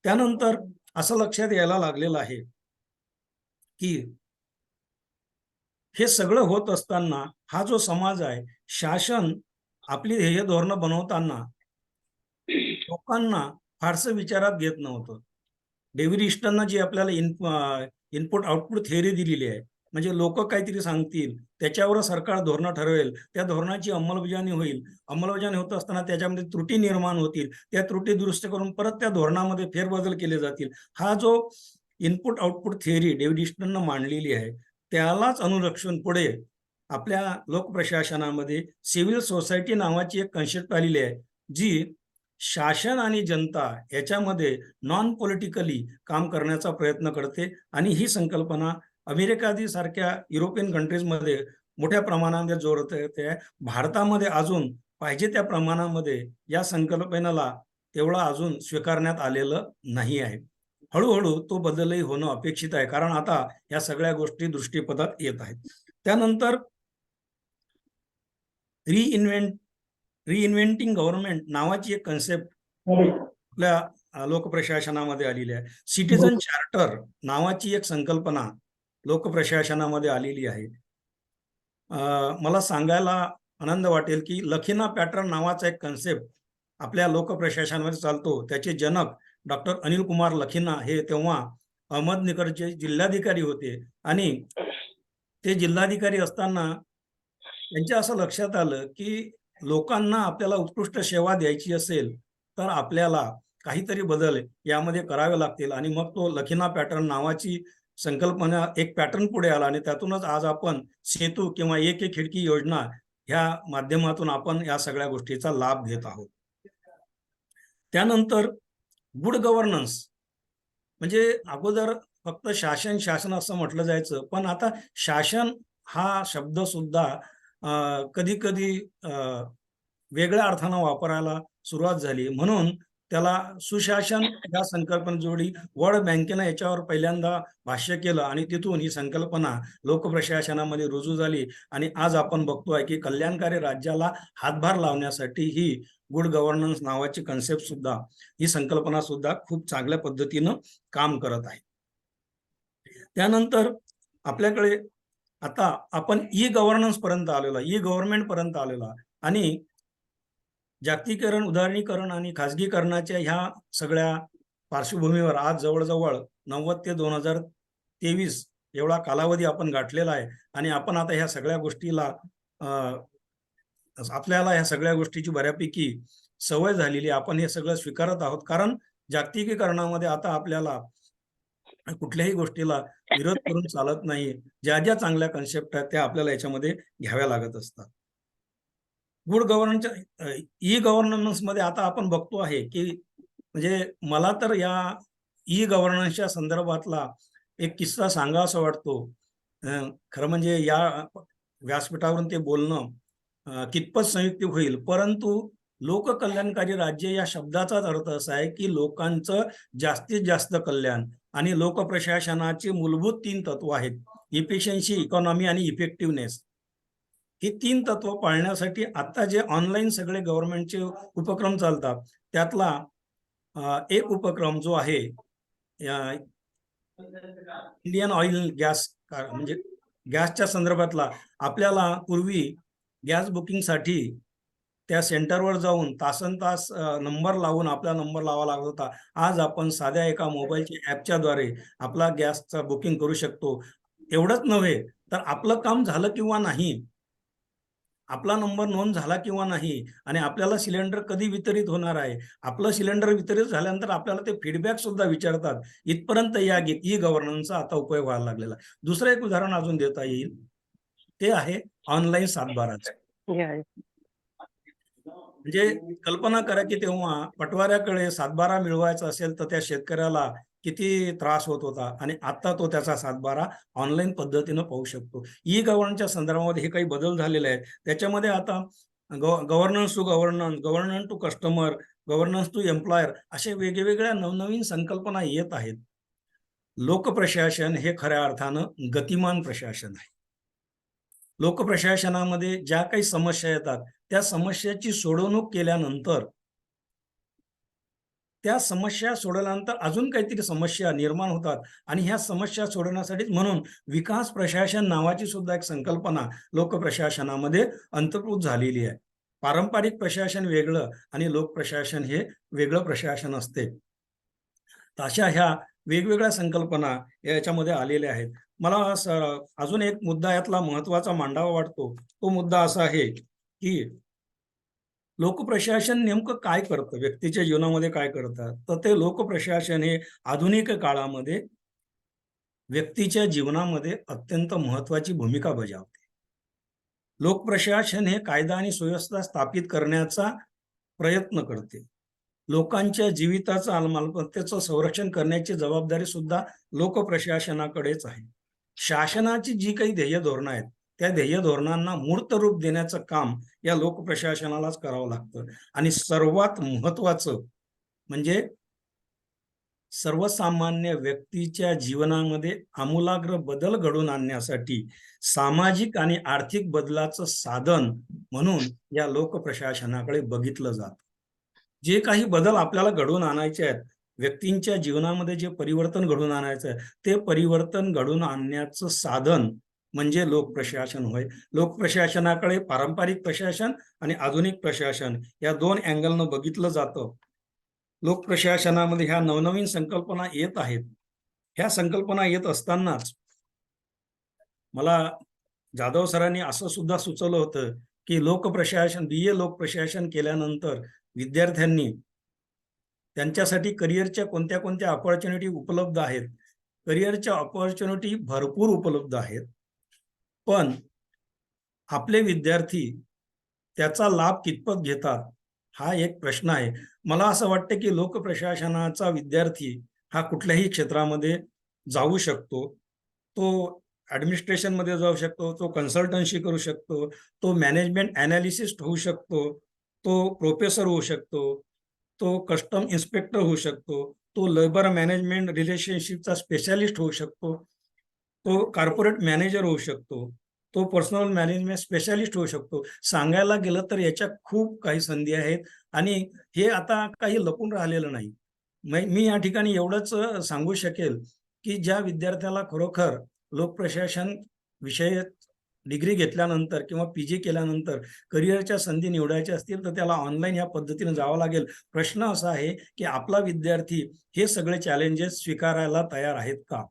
Speaker 8: त्यानंतर असं लक्षात यायला लागलेलं आहे की हे सगळं होत असताना हा जो समाज आहे, शासन आपली ध्येय धोरणं बनवताना लोकांना फारसं विचारात घेत नव्हतं. डेव्हिड ईस्टननं जी आपल्याला इनपुट आउटपुट थिअरी दिलेली आहे, म्हणजे लोक काहीतरी सांगतील त्याच्यावर सरकार धोरणं ठरवेल, त्या धोरणाची अंमलबजावणी होईल, अंमलबजावणी होत असताना त्याच्यामध्ये त्रुटी निर्माण होतील, त्या त्रुटी दुरुस्त करून परत त्या धोरणामध्ये फेरबदल केले जातील. हा जो इनपुट आउटपुट थिअरी डेव्हिड ईस्टननं मांडलेली आहे त्यालाच अनुलक्षून पुढे आपल्या लोकप्रशासनामध्ये सिव्हिल सोसायटी नावाची एक कन्सेप्ट आलेली आहे, जी शासन आणि जनता याच्यामध्ये नॉन पॉलिटिकली काम करण्याचा प्रयत्न करते. आणि ही संकल्पना अमेरिका सारख्या युरोपियन कंट्रीजमध्ये मोठ्या प्रमाणामध्ये जोरत येते. भारतामध्ये अजून पाहिजे त्या प्रमाणामध्ये या संकल्पनेला तेवढा अजून स्वीकारण्यात आलेलं नाही आहे. हळूहळू तो बदलही होणं अपेक्षित आहे, कारण आता या सगळ्या गोष्टी दृष्टीपथात येत आहेत. त्यानंतर रिइन्व्हेंटिंग गव्हर्नमेंट नावाची एक कन्सेप्ट आपल्या लोकप्रशासनामध्ये आलेली आहे. सिटीजन चार्टर नावाची एक संकल्पना लोकप्रशासनामध्ये आलेली आहे. मला सांगायला आनंद वाटेल की लखीना पॅटर्न नावाचा एक कन्सेप्ट आपल्या लोकप्रशासनामध्ये चालतो. त्याचे जनक डॉक्टर अनिल कुमार लखीना हे तेव्हा अहमदनगरचे जिल्हाधिकारी होते आणि ते जिल्हाधिकारी असताना त्यांच्या असं लक्षात आलं की लोकांना आपल्याला उत्कृष्ट सेवा द्यायची असेल तर आपल्याला काहीतरी बदल यामध्ये करावे लागतील. आणि मग तो लखीना पॅटर्न नावाची संकल्पना एक पॅटर्न पुढे आला आणि त्यातूनच आज आपण सेतू किंवा एक एक खिडकी योजना ह्या माध्यमातून आपण या सगळ्या गोष्टीचा लाभ घेत आहोत. त्यानंतर गुड गव्हर्नन्स म्हणजे अगोदर फक्त शासन शासन असं म्हटलं जायचं, पण आता शासन हा शब्द सुद्धा कधी कधी वेगळ्या अर्थानं वापरायला सुरुवात झाली. म्हणून त्याला सुशासन या संकल्पनेजोडी वर्ल्ड बँकेनं याच्यावर पहिल्यांदा भाष्य केलं आणि तिथून ही संकल्पना लोकप्रशासनामध्ये रुजू झाली. आणि आज आपण बघतोय की कल्याणकारी राज्याला हातभार लावण्यासाठी ही गुड गव्हर्नन्स नावाची कन्सेप्ट सुद्धा, ही संकल्पना सुद्धा खूप चांगल्या पद्धतीनं काम करत आहे. त्यानंतर आपल्याकडे आता आपण ई गव्हर्नन्स पर्यंत आलेलो, ई गव्हर्नमेंट पर्यंत आलेला आणि जागतिकीकरण, उदारीकरण आणि खाजगीकरणाच्या ह्या सगळ्या पार्श्वभूमीवर आज जवळजवळ 90 ते 2023 एवढा कालावधी आपण गाठलेला आहे. आणि आपण आता ह्या सगळ्या गोष्टीला आपल्याला ह्या सगळ्या गोष्टीची बऱ्यापैकी सवय झालेली, आपण हे सगळं स्वीकारत आहोत. कारण जागतिकीकरणामध्ये आता आपल्याला कुठल्याही गोष्टीला विरोध करून चालत नाही. ज्या ज्या चांगल्या कन्सेप्ट आहेत त्या आपल्याला याच्यामध्ये घ्याव्या लागत असतात. गुड गव्हर्नन्सच्या ई गव्हर्नन्स मध्ये आता आपण बघतो आहे की म्हणजे मला तर या ई गव्हर्नन्सच्या संदर्भातला एक किस्सा सांगावासा वाटतो. खरं म्हणजे या व्यासपीठावरून ते बोलणं कितपत संयुक्तिक होईल, परंतु लोककल्याणकारी राज्य या शब्दाचाच अर्थ असा आहे की लोकांचं जास्तीत जास्त कल्याण. आणि लोकप्रशासनाचे मूलभूत 3 तत्व आहेत, इफिशियन्सी, इकॉनॉमी आणि इफेक्टिव्हनेस. ही 3 तत्व पाळण्यासाठी आता जे ऑनलाईन सगळे गव्हर्नमेंटचे उपक्रम चालतात त्यातला एक उपक्रम जो आहे इंडियन ऑइल गॅस, म्हणजे गॅसच्या संदर्भातला. आपल्याला पूर्वी गॅस बुकिंगसाठी त्या सेंटरवर जाऊन तासनतास नंबर लावून आपला नंबर लावा लागत होता. आज आपण साध्या एका मोबाईलच्या ॲपच्या द्वारे आपला गॅसचा बुकिंग करू शकतो. एवढंच नव्हे तर आपलं काम झालं किंवा नाही, आपला नंबर नोंद झाला किंवा नाही आणि आपल्याला सिलेंडर कधी वितरित होणार आहे, आपलं सिलेंडर वितरित झाल्यानंतर आपल्याला ते फीडबॅक सुद्धा विचारतात. इथपर्यंत या ई गव्हर्नन्सचा आता उपयोग व्हायला लागलेला. दुसरं एक उदाहरण अजून देता येईल, ते आहे ऑनलाईन सातबाराचं. म्हणजे कल्पना करा की तेव्हा पटवाऱ्याकडे सातबारा मिळवायचा असेल तर त्या शेतकऱ्याला किती त्रास होत होता, आणि आता तो त्याचा सातबारा ऑनलाईन पद्धतीनं पाहू शकतो. ई गव्हर्नन्सच्या संदर्भामध्ये हे काही बदल झालेले आहेत. त्याच्यामध्ये आता governance to governance, governance to customer, governance to employer, असे वेगवेगळ्या नवनवीन संकल्पना येत आहेत. लोकप्रशासन हे खऱ्या अर्थानं गतिमान प्रशासन आहे. लोकप्रशासनामध्ये ज्या काही समस्या येतात त्या समस्याची सोडवणूक केल्यानंतर, त्या समस्या सोडवल्यानंतर अजून काहीतरी समस्या निर्माण होतात आणि ह्या समस्या सोडवण्यासाठी म्हणून विकास प्रशासन नावाची सुद्धा एक संकल्पना लोकप्रशासनामध्ये अंतर्भूत झालेली आहे. पारंपरिक प्रशासन वेगळं आणि लोकप्रशासन हे वेगळं प्रशासन असते. तर अशा ह्या वेगवेगळ्या संकल्पना याच्यामध्ये आलेल्या आहेत. मला अजून एक मुद्दा यातला महत्वाचा मांडावा वाटतो. तो मुद्दा असा आहे की लोकप्रशासन नेमकं काय करतं, व्यक्तीच्या जीवनामध्ये काय करतात. तर ते लोकप्रशासन हे आधुनिक काळामध्ये व्यक्तीच्या जीवनामध्ये अत्यंत महत्वाची भूमिका बजावते. लोकप्रशासन हे कायदा आणि सुव्यवस्था स्थापित करण्याचा प्रयत्न करते. लोकांच्या जीविताचं मालमत्तेचं संरक्षण करण्याची जबाबदारी सुद्धा लोकप्रशासनाकडेच आहे. शासनाची जी काही ध्येय धोरणं आहेत त्या ध्येय धोरणांना मूर्त रूप देण्याचं काम या लोकप्रशासनालाच करावं लागतं. आणि सर्वात महत्वाचं म्हणजे सर्वसामान्य व्यक्तीच्या जीवनामध्ये आमूलाग्र बदल घडवून आणण्यासाठी सामाजिक आणि आर्थिक बदलाचं साधन म्हणून या लोकप्रशासनाकडे बघितलं जातं. जे काही बदल आपल्याला घडवून आणायचे आहेत, व्यक्तींच्या जीवनामध्ये जे परिवर्तन घडवून आणायचं आहे, ते परिवर्तन घडवून आणण्याचं साधन म्हणजे लोकप्रशासन होय. लोकप्रशासनाकडे पारंपरिक प्रशासन आणि आधुनिक प्रशासन या दोन अँगलनं बघितलं जातं. लोकप्रशासनामध्ये ह्या नवनवीन संकल्पना येत आहेत. ह्या संकल्पना येत असतानाच मला जाधव सरांनी असं सुद्धा सुचवलं होतं की लोकप्रशासन, BA लोकप्रशासन केल्यानंतर विद्यार्थ्यांनी त्यांच्यासाठी करिअरच्या कोणत्या कोणत्या अपॉर्च्युनिटी उपलब्ध आहेत. करिअरच्या अपॉर्च्युनिटी भरपूर उपलब्ध आहेत, पण आपले विद्यार्थी त्याचा लाभ कितपत घेतात हा एक प्रश्न आहे. मला असं वाटतं की लोकप्रशासनाचा विद्यार्थी हा कुठल्याही क्षेत्रामध्ये जाऊ शकतो. तो ऍडमिनिस्ट्रेशन मध्ये जाऊ शकतो, तो कन्सल्टन्सी करू शकतो, तो मॅनेजमेंट अनालिसिस्ट होऊ शकतो, तो प्रोफेसर होऊ शकतो, तो कस्टम इन्स्पेक्टर होऊ शकतो, तो लेबर मॅनेजमेंट रिलेशनशिपचा स्पेशालिस्ट होऊ शकतो, तो कॉर्पोरेट मॅनेजर होऊ शकतो, तो पर्सनल मॅनेजमेंट स्पेशालिस्ट होऊ शकतो. सांगायला गेलं तर याच्या खूप काही संधी आहेत आणि हे आता काही लपून राहिलेलं नाही. मी या ठिकाणी एवढंच सांगू शकेल की ज्या विद्यार्थ्याला खरोखर लोकप्रशासन विषय डिग्री घेतल्यानंतर किंवा PG केल्यानंतर करिअरच्या संधी निवडायच्या असतील तर त्याला ऑनलाईन या पद्धतीने जावं लागेल. प्रश्न असा आहे की आपला विद्यार्थी हे सगळे चॅलेंजेस स्वीकारायला तयार आहेत का?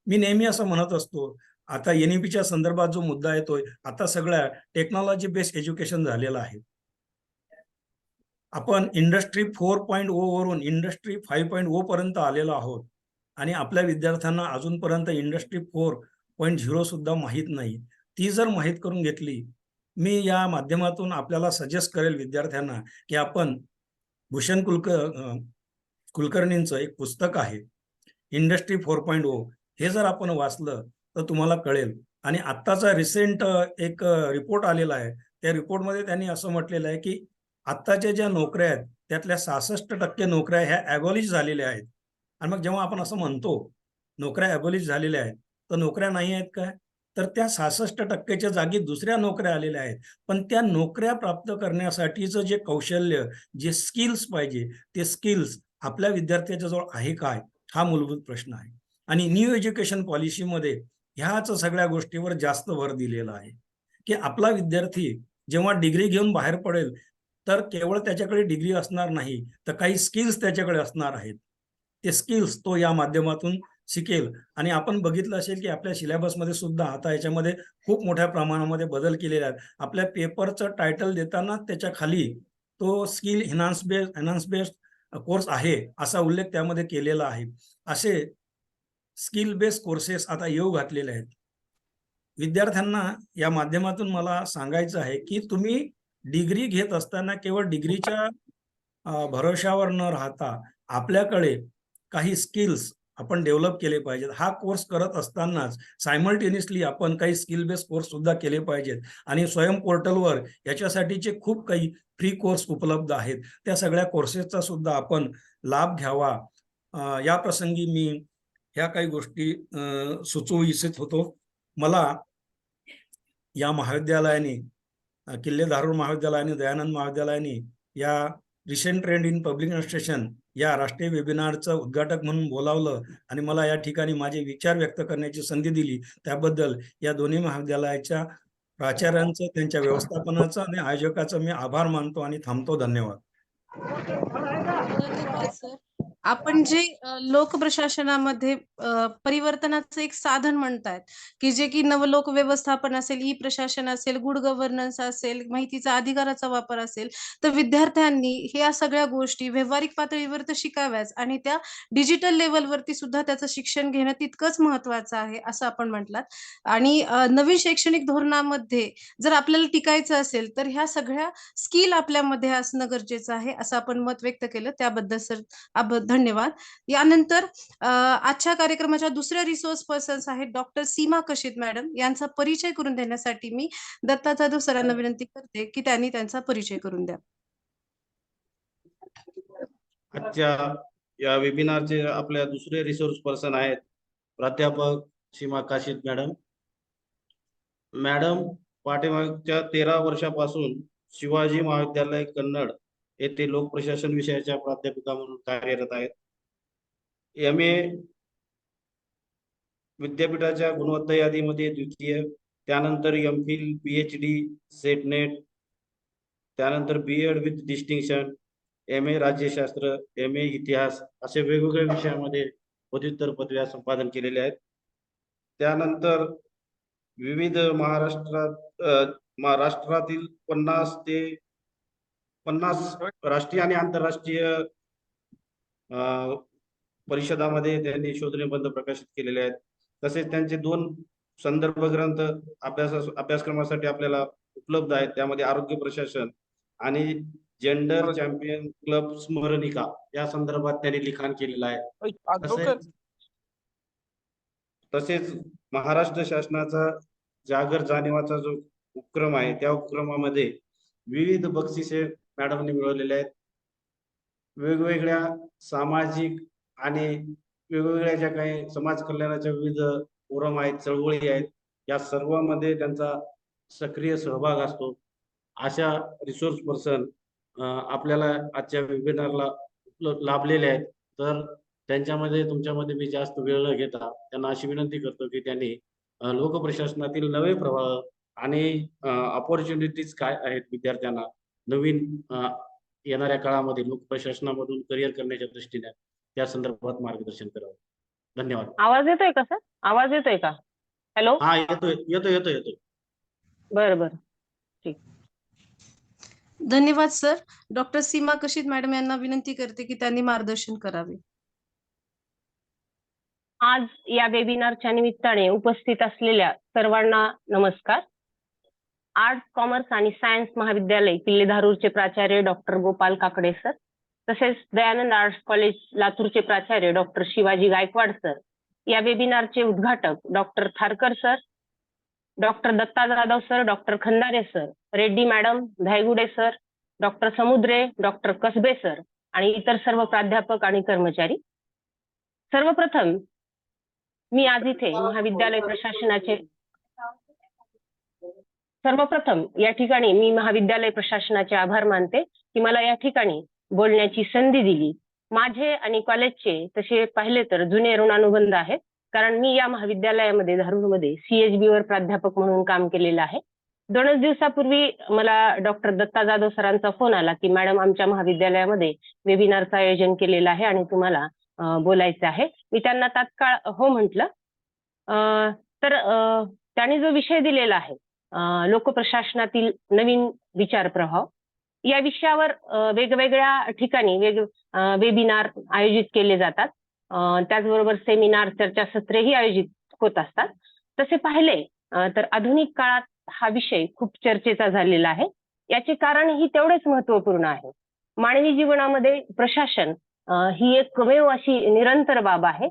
Speaker 8: मी नेहमी असं म्हणत असतो, आता NEPच्या संदर्भात जो मुद्दा येतोय, आता सगळ्या टेक्नॉलॉजी बेस्ड एज्युकेशन झालेलं आहे. आपण इंडस्ट्री 4.0 वरून इंडस्ट्री 5.0 पर्यंत आलेलो आहोत आणि आपल्या विद्यार्थ्यांना अजूनपर्यंत इंडस्ट्री 4.0 सुद्धा माहीत नाही. ती जर माहीत करून घेतली, मी या माध्यमातून आपल्याला सजेस्ट करेल विद्यार्थ्यांना की आपण भूषण कुलकर्णींचं एक पुस्तक आहे इंडस्ट्री 4.0, हे जर आपण वाचलं तर तुम्हाला कळेल. आणि आत्ताचा रिसेंट एक रिपोर्ट आलेला आहे, त्या रिपोर्टमध्ये त्यांनी असं म्हटलेलं आहे की आत्ताच्या ज्या नोकऱ्या आहेत त्यातल्या 66% नोकऱ्या ह्या ॲबॉलिश झालेल्या आहेत. आणि मग जेव्हा आपण असं म्हणतो नोकऱ्या ॲबॉलिश झालेल्या आहेत, तर नोकऱ्या नाही आहेत काय? तर त्या 66%च्या जागी दुसऱ्या नोकऱ्या आलेल्या आहेत. पण त्या नोकऱ्या प्राप्त करण्यासाठीचं जे कौशल्य, जे स्किल्स पाहिजे, ते स्किल्स आपल्या विद्यार्थ्याच्या जवळ आहे काय? हा मूलभूत प्रश्न आहे. आणि न्यू एज्युकेशन पॉलिसीमध्ये ह्याच सगळ्या गोष्टीवर जास्त भर दिलेला आहे की आपला विद्यार्थी जेव्हा डिग्री घेऊन बाहेर पडेल तर केवळ त्याच्याकडे डिग्री असणार नाही, तर काही स्किल्स त्याच्याकडे असणार आहेत. ते स्किल्स तो या माध्यमातून शिकेल. आणि आपण बघितलं असेल की आपल्या सिलेबसमध्ये सुद्धा आता याच्यामध्ये खूप मोठ्या प्रमाणामध्ये बदल केलेले आहेत. आपल्या पेपरचं टायटल देताना त्याच्या खाली तो स्किल एन्हान्स बेस्ड कोर्स आहे असा उल्लेख त्यामध्ये केलेला आहे. असे स्किल बेस्ड कोर्सेस आता येऊ घातलेले आहेत. विद्यार्थ्यांना या माध्यमातून मला सांगायचं आहे की तुम्ही डिग्री घेत असताना केवळ डिग्रीच्या भरोशावर न राहता आपल्याकडे काही स्किल्स आपण डेव्हलप केले पाहिजेत. हा कोर्स करत असतानाच सायमल्टेनियसली आपण काही स्किल बेस्ड कोर्स सुद्धा केले पाहिजेत. आणि स्वयं पोर्टलवर याच्यासाठीचे खूप काही फ्री कोर्स उपलब्ध आहेत. त्या सगळ्या कोर्सेसचा सुद्धा आपण लाभ घ्यावा. या प्रसंगी मी ह्या काही गोष्टी सुचवू इच्छित होतो. मला या महाविद्यालयाने किल्ले धारूर महाविद्यालयाने दयानंद महाविद्यालयाने या recent trend in public administration या राष्ट्रीय वेबिनारचं उद्घाटक म्हणून बोलावलं आणि मला या ठिकाणी माझे विचार व्यक्त करण्याची संधी दिली. त्याबद्दल या दोन्ही महाविद्यालयाच्या प्राचार्यांचं, त्यांच्या व्यवस्थापनाचं आणि आयोजकाचं मी आभार मानतो आणि थांबतो. धन्यवाद.
Speaker 3: धन्यवाद सर. आपण जे लोक प्रशासनामध्ये परिवर्तनाचं एक साधन म्हणतायत की जे की नवलोक व्यवस्थापन असेल, ई प्रशासन असेल, गुड गव्हर्नन्स असेल, माहितीचा अधिकाराचा वापर असेल, तर विद्यार्थ्यांनी ह्या सगळ्या गोष्टी व्यावहारिक पातळीवर तर शिकाव्याच आणि त्या डिजिटल लेवलवरती सुद्धा त्याचं शिक्षण घेणं तितकंच महत्वाचं आहे असं आपण म्हटलात. आणि नवीन शैक्षणिक धोरणामध्ये जर आपल्याला टिकायचं असेल तर ह्या सगळ्या स्किल आपल्यामध्ये असणं गरजेचं आहे असं आपण मत व्यक्त केलं. त्याबद्दल सर धन्यवाद. यानंतर आजच्या कार्यक्रमाच्या दुसऱ्या रिसोर्स पर्सन्स आहेत डॉक्टर सीमा कशीत मॅडम. यांचा परिचय करून देण्यासाठी मी दत्ता जाधव सरांना विनंती करते की त्यांनी त्यांचा परिचय करून द्या.
Speaker 1: आजच्या या वेबिनारचे आपल्या दुसरे रिसोर्स पर्सन आहेत प्राध्यापक सीमा काशीत मॅडम. मॅडम पाठीमागच्या 13 वर्षापासून शिवाजी महाविद्यालय कन्नड येथे लोकप्रशासन विषयाच्या प्राध्यापिका म्हणून कार्यरत आहेत. MA विद्यापीठाच्या गुणवत्ता यादीमध्ये द्वितीय, त्यानंतर MPhil, PhD, सेट नेट, त्यानंतर B.Ed विथ डिस्टिंक्शन, MA राज्यशास्त्र, MA इतिहास असे वेगवेगळ्या विषयामध्ये पदव्युत्तर पदव्या संपादन केलेल्या आहेत. त्यानंतर विविध महाराष्ट्रातील 50 राष्ट्रीय आणि आंतरराष्ट्रीय परिषदामध्ये त्यांनी शोधनिबंध प्रकाशित केलेले आहेत. तसेच त्यांचे 2 संदर्भ ग्रंथ अभ्यासक्रमासाठी आपल्याला उपलब्ध आहेत. त्यामध्ये आरोग्य प्रशासन आणि जेंडर चॅम्पियन क्लब स्मरणिका या संदर्भात त्यांनी लिखाण केलेलं आहे. तसेच महाराष्ट्र शासनाचा जागर जाणीवाचा जो उपक्रम आहे त्या उपक्रमामध्ये विविध बक्षिसे मॅडमने मिळवलेले आहेत. वेगवेगळ्या सामाजिक आणि वेगवेगळ्या ज्या काही समाज कल्याणाच्या विविध फोरम आहेत, चळवळी आहेत, या सर्वांमध्ये त्यांचा सक्रिय सहभाग असतो. अशा रिसोर्स पर्सन आपल्याला आजच्या वेबिनारला लाभलेले आहेत. तर त्यांच्यामध्ये तुमच्यामध्ये मी जास्त वेळ न घेता त्यांना अशी विनंती करतो की त्यांनी लोकप्रशासनातील नवे प्रवाह आणि अपॉर्च्युनिटीज काय आहेत विद्यार्थ्यांना नवीन येणाऱ्या काळामध्ये लोकप्रशासनामधून करिअर करण्याच्या दृष्टीने त्या संदर्भात मार्गदर्शन करावं. धन्यवाद.
Speaker 9: आवाज येतोय का सर? आवाज येतोय का? हॅलो.
Speaker 1: हा येतोय.
Speaker 9: बरं. ठीक.
Speaker 3: धन्यवाद सर. डॉक्टर सीमा कशीत मॅडम यांना विनंती करते की त्यांनी मार्गदर्शन करावे.
Speaker 9: आज या वेबिनारच्या निमित्ताने उपस्थित असलेल्या सर्वांना नमस्कार. आर्ट्स, कॉमर्स आणि सायन्स महाविद्यालय किल्ले धारूरचे प्राचार्य डॉक्टर गोपाल काकडे सर, तसेच दयानंद आर्ट्स कॉलेज लातूरचे प्राचार्य डॉक्टर शिवाजी गायकवाड सर, या वेबिनारचे उद्घाटक doctor Tharkar sir, doctor Datta Jadhav sir, doctor Khandare sir, Reddy madam, Dhaygude sir, doctor Samudre, doctor Kasbe sir आणि इतर सर्व प्राध्यापक आणि कर्मचारी. सर्वप्रथम मी आज इथे या ठिकाणी मी महाविद्यालय प्रशासनाचे आभार मानते की मला या ठिकाणी बोलण्याची संधी दिली. माझे आणि कॉलेजचे तसे पाहिले तर जुने ऋणानुबंध आहेत, कारण मी या महाविद्यालयामध्ये धारूरमध्ये CHB वर प्राध्यापक म्हणून काम केलेलं आहे. 2 दिवसापूर्वी मला डॉक्टर दत्ता जाधव सरांचा फोन आला की मॅडम आमच्या महाविद्यालयामध्ये वेबिनारचं आयोजन केलेलं आहे आणि तुम्हाला बोलायचं आहे. मी त्यांना तात्काळ हो म्हटलं. तर त्यांनी जो विषय दिलेला आहे लोकप्रशासनातील नवीन विचार प्रभाव, या विषयावर वेगवेगळ्या ठिकाणी वेबिनार आयोजित केले जातात. त्याचबरोबर सेमिनार, चर्चासत्रेही आयोजित होत असतात. तसे पाहिले तर आधुनिक काळात हा विषय खूप चर्चेचा झालेला आहे. याचे कारणही तेवढेच महत्वपूर्ण आहे. मानवी जीवनामध्ये प्रशासन ही एक एकमेव अशी निरंतर बाब आहे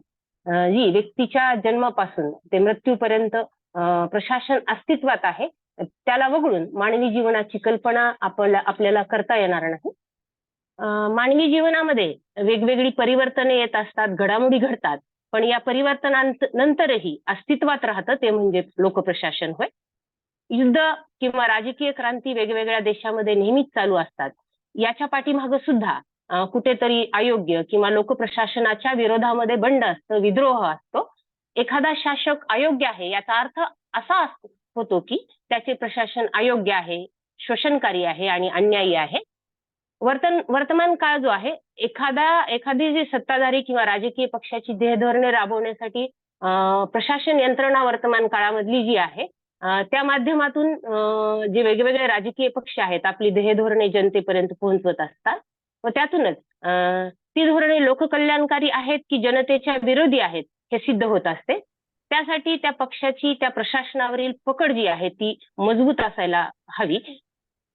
Speaker 9: जी व्यक्तीच्या जन्मापासून ते मृत्यूपर्यंत प्रशासन अस्तित्वात आहे. त्याला वगळून मानवी जीवनाची कल्पना आपल्याला करता येणार नाही. मानवी जीवनामध्ये वेगवेगळी परिवर्तने येत असतात, घडामोडी घडतात, पण या परिवर्तनानंतरही अस्तित्वात राहतं ते म्हणजे लोकप्रशासन होय. युद्ध किंवा राजकीय क्रांती वेगवेगळ्या देशामध्ये नेहमीच चालू असतात. याच्या पाठीमागं सुद्धा कुठेतरी अयोग्य किंवा लोकप्रशासनाच्या विरोधामध्ये बंड असतं, विद्रोह असतो. एखादा शासक अयोग्य आहे याचा अर्थ असा होतो की त्याचे प्रशासन अयोग्य आहे, शोषणकारी आहे आणि अन्यायी आहे. वर्तमान काळ जो आहे, एखादी जी सत्ताधारी किंवा राजकीय पक्षाची ध्येयधोरणे राबवण्यासाठी प्रशासन यंत्रणा वर्तमान काळामधली जी आहे त्या माध्यमातून जे वेगवेगळे राजकीय पक्ष आहेत आपली ध्येयधोरणे जनतेपर्यंत पोहोचवत असतात व त्यातूनच ती धोरणे लोककल्याणकारी आहेत की जनतेच्या विरोधी आहेत हे सिद्ध होत असते. त्यासाठी त्या पक्षाची त्या प्रशासनावरील पकड जी आहे ती मजबूत असायला हवी.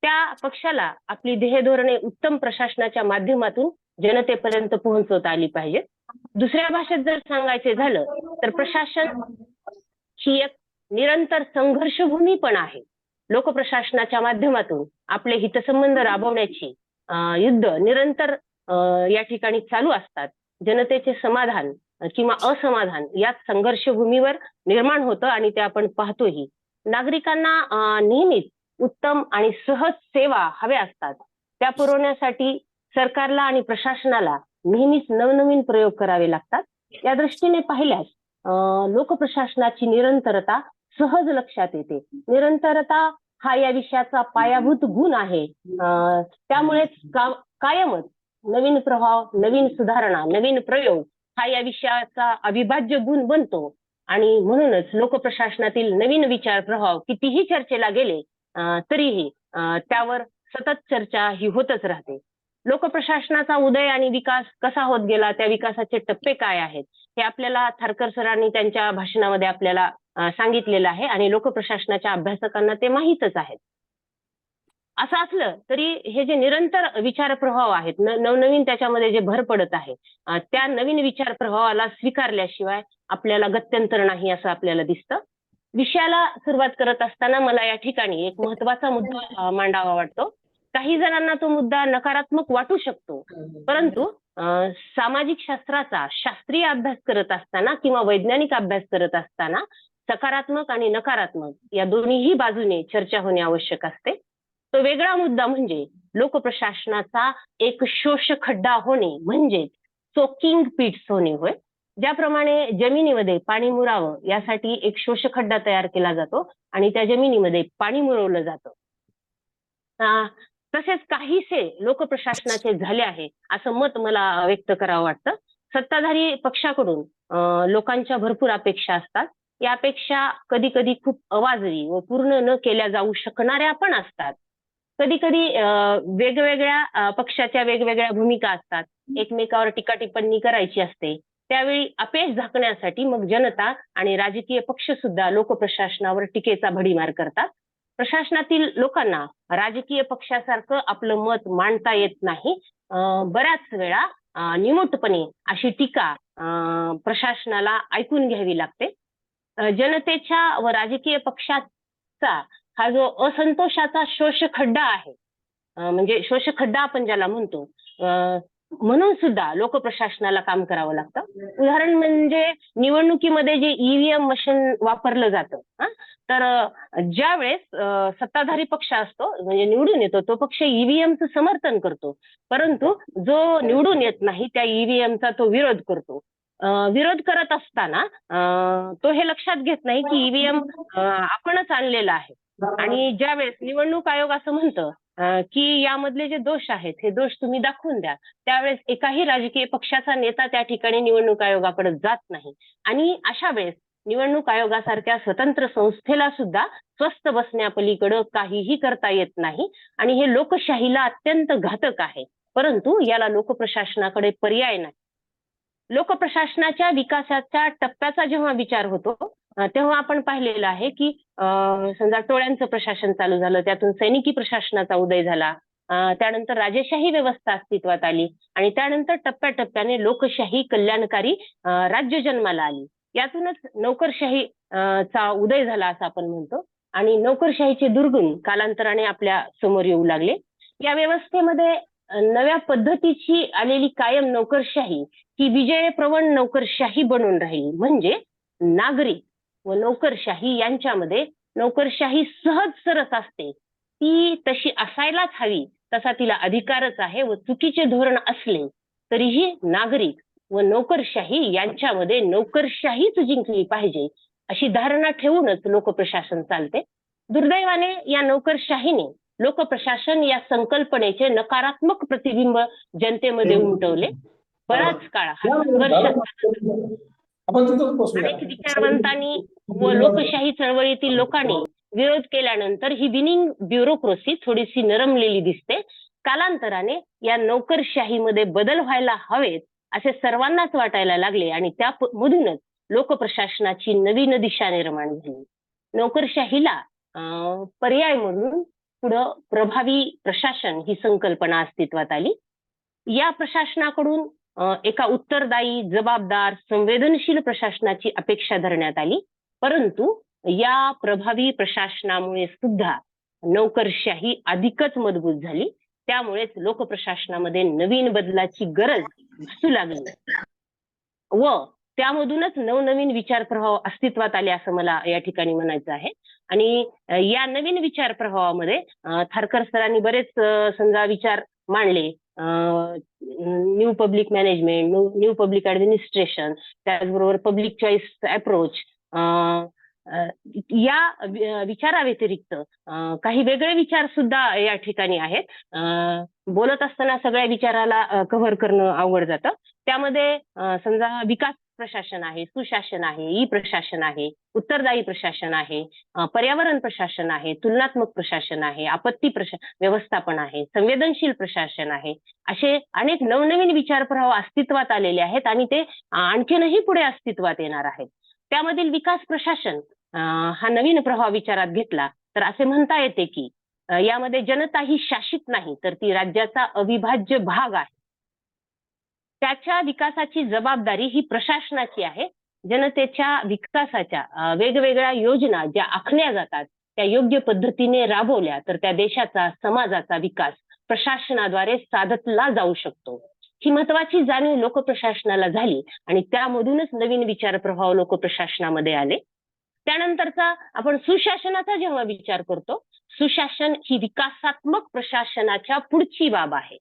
Speaker 9: त्या पक्षाला आपली ध्येयधोरणे उत्तम प्रशासनाच्या माध्यमातून जनतेपर्यंत पोहोचवता आली पाहिजेत. दुसऱ्या भाषेत जर सांगायचे झालं तर प्रशासन ही एक निरंतर संघर्षभूमी पण आहे. लोकप्रशासनाच्या माध्यमातून आपले हितसंबंध राबवण्याची युद्ध निरंतर या ठिकाणी चालू असतात. जनतेचे समाधान किंवा असमाधान याच संघर्षभूमीवर निर्माण होतं आणि ते आपण पाहतोही. नागरिकांना नेहमीच उत्तम आणि सहज सेवा हव्या असतात. त्या पुरवण्यासाठी सरकारला आणि प्रशासनाला नेहमीच नवनवीन प्रयोग करावे लागतात. या दृष्टीने पाहिल्यास लोकप्रशासनाची निरंतरता सहज लक्षात येते. निरंतरता हा या विषयाचा पायाभूत गुण आहे. त्यामुळे कायमच नवीन प्रभाव, नवीन सुधारणा, नवीन प्रयोग हा या विषयाचा अविभाज्य गुण बनतो आणि म्हणूनच लोकप्रशासनातील नवीन विचार प्रभाव कितीही चर्चेला गेले तरीही त्यावर सतत चर्चा ही होतच राहते. लोकप्रशासनाचा उदय आणि विकास कसा होत गेला, त्या विकासाचे टप्पे काय आहेत हे आपल्याला थारकर सरांनी त्यांच्या भाषणामध्ये आपल्याला सांगितलेलं आहे आणि लोकप्रशासनाच्या अभ्यासकांना ते माहीतच आहेत. असं असलं तरी हे जे निरंतर विचार प्रभाव आहेत, नवनवीन त्याच्यामध्ये जे भर पडत आहे, त्या नवीन विचार प्रभावाला स्वीकारल्याशिवाय आपल्याला गत्यंतर नाही असं आपल्याला दिसतं. विषयाला सुरुवात करत असताना मला या ठिकाणी एक महत्वाचा मुद्दा मांडावा वाटतो. काही जणांना तो मुद्दा नकारात्मक वाटू शकतो, परंतु सामाजिक शास्त्राचा शास्त्रीय अभ्यास करत असताना किंवा वैज्ञानिक अभ्यास करत असताना सकारात्मक आणि नकारात्मक या दोन्हीही बाजूने चर्चा होणे आवश्यक असते. तो वेगळा मुद्दा म्हणजे लोकप्रशासनाचा एक शोषखड्डा होणे म्हणजे चोकिंग पिट्स होणे होय. ज्याप्रमाणे जमिनीमध्ये पाणी मुरावं यासाठी एक शोषखड्डा तयार केला जातो आणि त्या जमिनीमध्ये पाणी मुरवलं जातं. तसेच काहीसे लोकप्रशासनाचे झाले आहे असं मत मला व्यक्त करावं वाटतं. सत्ताधारी पक्षाकडून लोकांच्या भरपूर अपेक्षा असतात. या अपेक्षा कधी कधी खूप अवाजवी व पूर्ण न केल्या जाऊ शकणाऱ्या पण असतात. कधी कधी वेगवेगळ्या पक्षाच्या वेगवेगळ्या भूमिका असतात. एकमेकावर टीका टिप्पणी करायची असते. त्यावेळी अपयश झाकण्यासाठी मग जनता आणि राजकीय पक्ष सुद्धा लोकप्रशासनावर टीकेचा भडीमार करतात. प्रशासनातील लोकांना राजकीय पक्षासारखं आपलं मत मांडता येत नाही. बऱ्याच वेळा निमूटपणे अशी टीका प्रशासनाला ऐकून घ्यावी लागते. जनतेच्या व राजकीय पक्षाचा हा जो असंतोषाचा शोषखड्डा आहे, म्हणजे शोषखड्डा आपण ज्याला म्हणतो, म्हणून सुद्धा लोकप्रशासनाला काम करावं लागतं. उदाहरण म्हणजे निवडणुकीमध्ये जे ईव्हीएम मशीन वापरलं जातं, तर ज्या वेळेस सत्ताधारी पक्ष असतो म्हणजे निवडून येतो तो पक्ष ईव्हीएमचं समर्थन करतो, परंतु जो निवडून येत नाही त्या ईव्हीएमचा तो विरोध करतो. विरोध करत असताना तो हे लक्षात घेत नाही की ईव्हीएम आपणच आणलेला आहे आणि ज्या वेळेस निवडणूक आयोग असं म्हणतं की यामधले जे दोष आहेत हे दोष तुम्ही दाखवून द्या. त्यावेळेस एकाही राजकीय पक्षाचा नेता त्या ठिकाणी निवडणूक आयोगाकडे जात नाही आणि अशा वेळेस निवडणूक आयोगासारख्या स्वतंत्र संस्थेला सुद्धा स्वस्थ बसण्यापलीकडे काहीही करता येत नाही आणि हे लोकशाहीला अत्यंत घातक आहे. परंतु याला लोकप्रशासनाकडे पर्याय नाही. लोकप्रशासनाच्या विकासाच्या टप्प्याचा जेव्हा विचार होतो तेव्हा आपण पाहिलेलं आहे की समजा टोळ्यांचं प्रशासन चालू झालं, त्यातून सैनिकी प्रशासनाचा उदय झाला, त्यानंतर राजेशाही व्यवस्था अस्तित्वात आली आणि त्यानंतर टप्प्याटप्प्याने लोकशाही कल्याणकारी राज्य जन्माला आली. यातूनच नोकरशाही चा उदय झाला असं आपण म्हणतो आणि नोकरशाहीचे दुर्गुण कालांतराने आपल्या समोर येऊ लागले. या व्यवस्थेमध्ये नव्या पद्धतीची आलेली कायम नोकरशाही ही विजयप्रवण नोकरशाही बनून राहिली. म्हणजे नागरिक व नोकरशाही यांच्यामध्ये नोकरशाही सहज सरस असते, ती तशी असायलाच हवी, तसा तिला अधिकारच आहे व चुकीचे धोरण असले तरीही नागरिक व नोकरशाही यांच्यामध्ये नोकरशाहीच जिंकली पाहिजे अशी धारणा ठेवूनच लोकप्रशासन चालते. दुर्दैवाने या नोकरशाहीने लोकप्रशासन या संकल्पनेचे नकारात्मक प्रतिबिंब जनतेमध्ये उमटवले. बराच काळ हा संघर्ष अनेक विचारवंतांनी व लोकशाही चळवळीतील लोकांनी विरोध केल्यानंतर ही विनिंग ब्युरोक्रेसी थोडीशी नरमलेली दिसते. कालांतराने या नोकरशाहीमध्ये बदल व्हायला हवेत असे सर्वांनाच वाटायला लागले आणि त्यामधूनच लोकप्रशासनाची नवीन दिशा निर्माण झाली. नोकरशाहीला पर्याय म्हणून पुढं प्रभावी प्रशासन ही संकल्पना अस्तित्वात आली. या प्रशासनाकडून एका उत्तरदायी, जबाबदार, संवेदनशील प्रशासनाची अपेक्षा धरण्यात आली. परंतु या प्रभावी प्रशासनामुळे सुद्धा नोकरशाही अधिकच मजबूत झाली. त्यामुळेच लोकप्रशासनामध्ये नवीन बदलाची गरज भासू लागली व त्यामधूनच नवनवीन विचार प्रवाह अस्तित्वात आले असं मला या ठिकाणी म्हणायचं आहे. आणि या नवीन विचार प्रवाहामध्ये थारकर सरांनी बरेच समजा विचार मांडले. New public management, new public administration, त्याचबरोबर पब्लिक चॉईस अप्रोच, या विचाराव्यतिरिक्त काही वेगळे विचार सुद्धा या ठिकाणी आहेत. बोलत असताना सगळ्या विचाराला कव्हर करणं अवघड जातं. त्यामध्ये समजा विकास प्रशासन आहे, सुशासन आहे, ई प्रशासन आहे, उत्तरदायी प्रशासन आहे, पर्यावरण प्रशासन आहे, तुलनात्मक प्रशासन आहे, आपत्ती व्यवस्थापन आहे, संवेदनशील प्रशासन आहे, असे अनेक नवनवीन विचार प्रवाह अस्तित्वात आलेले आहेत आणि ते आणखीनही पुढे अस्तित्वात येणार आहेत. त्यामधील विकास प्रशासन हा नवीन प्रवाह विचारात घेतला तर असे म्हणता येते की यामध्ये जनता ही शासित नाही तर ती राज्याचा अविभाज्य भाग आहे. त्याच्या विकासाची जबाबदारी ही प्रशासनाची आहे. जनतेच्या विकासाच्या वेगवेगळ्या योजना ज्या आखल्या जातात त्या योग्य पद्धतीने राबवल्या तर त्या देशाचा, समाजाचा विकास प्रशासनाद्वारे साधला जाऊ शकतो. ही महत्वाची जाणीव लोकप्रशासनाला झाली आणि त्यामधूनच नवीन विचार प्रवाह लोकप्रशासनामध्ये आले. त्यानंतरचा आपण सुशासनाचा जेव्हा विचार करतो, सुशासन ही विकासात्मक प्रशासनाच्या पुढची बाब आहे.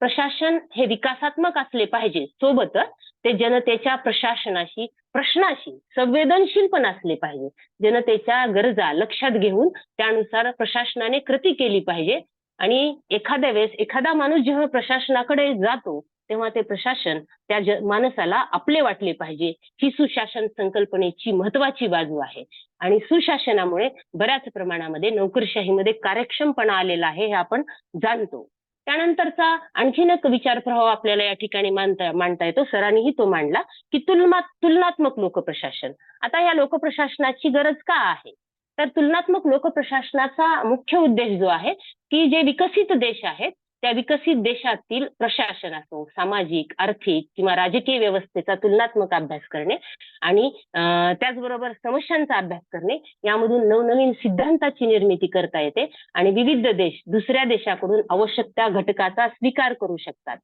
Speaker 9: प्रशासन हे विकासात्मक असले पाहिजे, सोबतच ते जनतेच्या प्रश्नाशी संवेदनशील पण असले पाहिजे. जनतेच्या गरजा लक्षात घेऊन त्यानुसार प्रशासनाने कृती केली पाहिजे. आणि एखाद्या वेळेस एखादा माणूस जेव्हा प्रशासनाकडे जातो तेव्हा ते प्रशासन त्या माणसाला आपले वाटले पाहिजे. ही सुशासन संकल्पनेची महत्वाची बाजू आहे आणि सुशासनामुळे बऱ्याच प्रमाणामध्ये नोकरशाहीमध्ये कार्यक्षमपणा आलेला आहे हे आपण जाणतो. त्यानंतरचा आणखीन एक विचार प्रवाह आपल्याला या ठिकाणी मांडता येतो. सरांनीही तो मांडला की तुलनात्मक लोकप्रशासन. आता या लोकप्रशासनाची गरज का आहे तर तुलनात्मक लोकप्रशासनाचा मुख्य उद्देश जो आहे की जे विकसित देश आहेत त्या विकसित देशातील प्रशासन असो, सामाजिक, आर्थिक किंवा राजकीय व्यवस्थेचा तुलनात्मक अभ्यास करणे आणि त्याचबरोबर समस्यांचा अभ्यास करणे, यामधून नवनवीन सिद्धांताची निर्मिती करता येते आणि विविध देश दुसऱ्या देशाकडून आवश्यक त्या घटकाचा स्वीकार करू शकतात.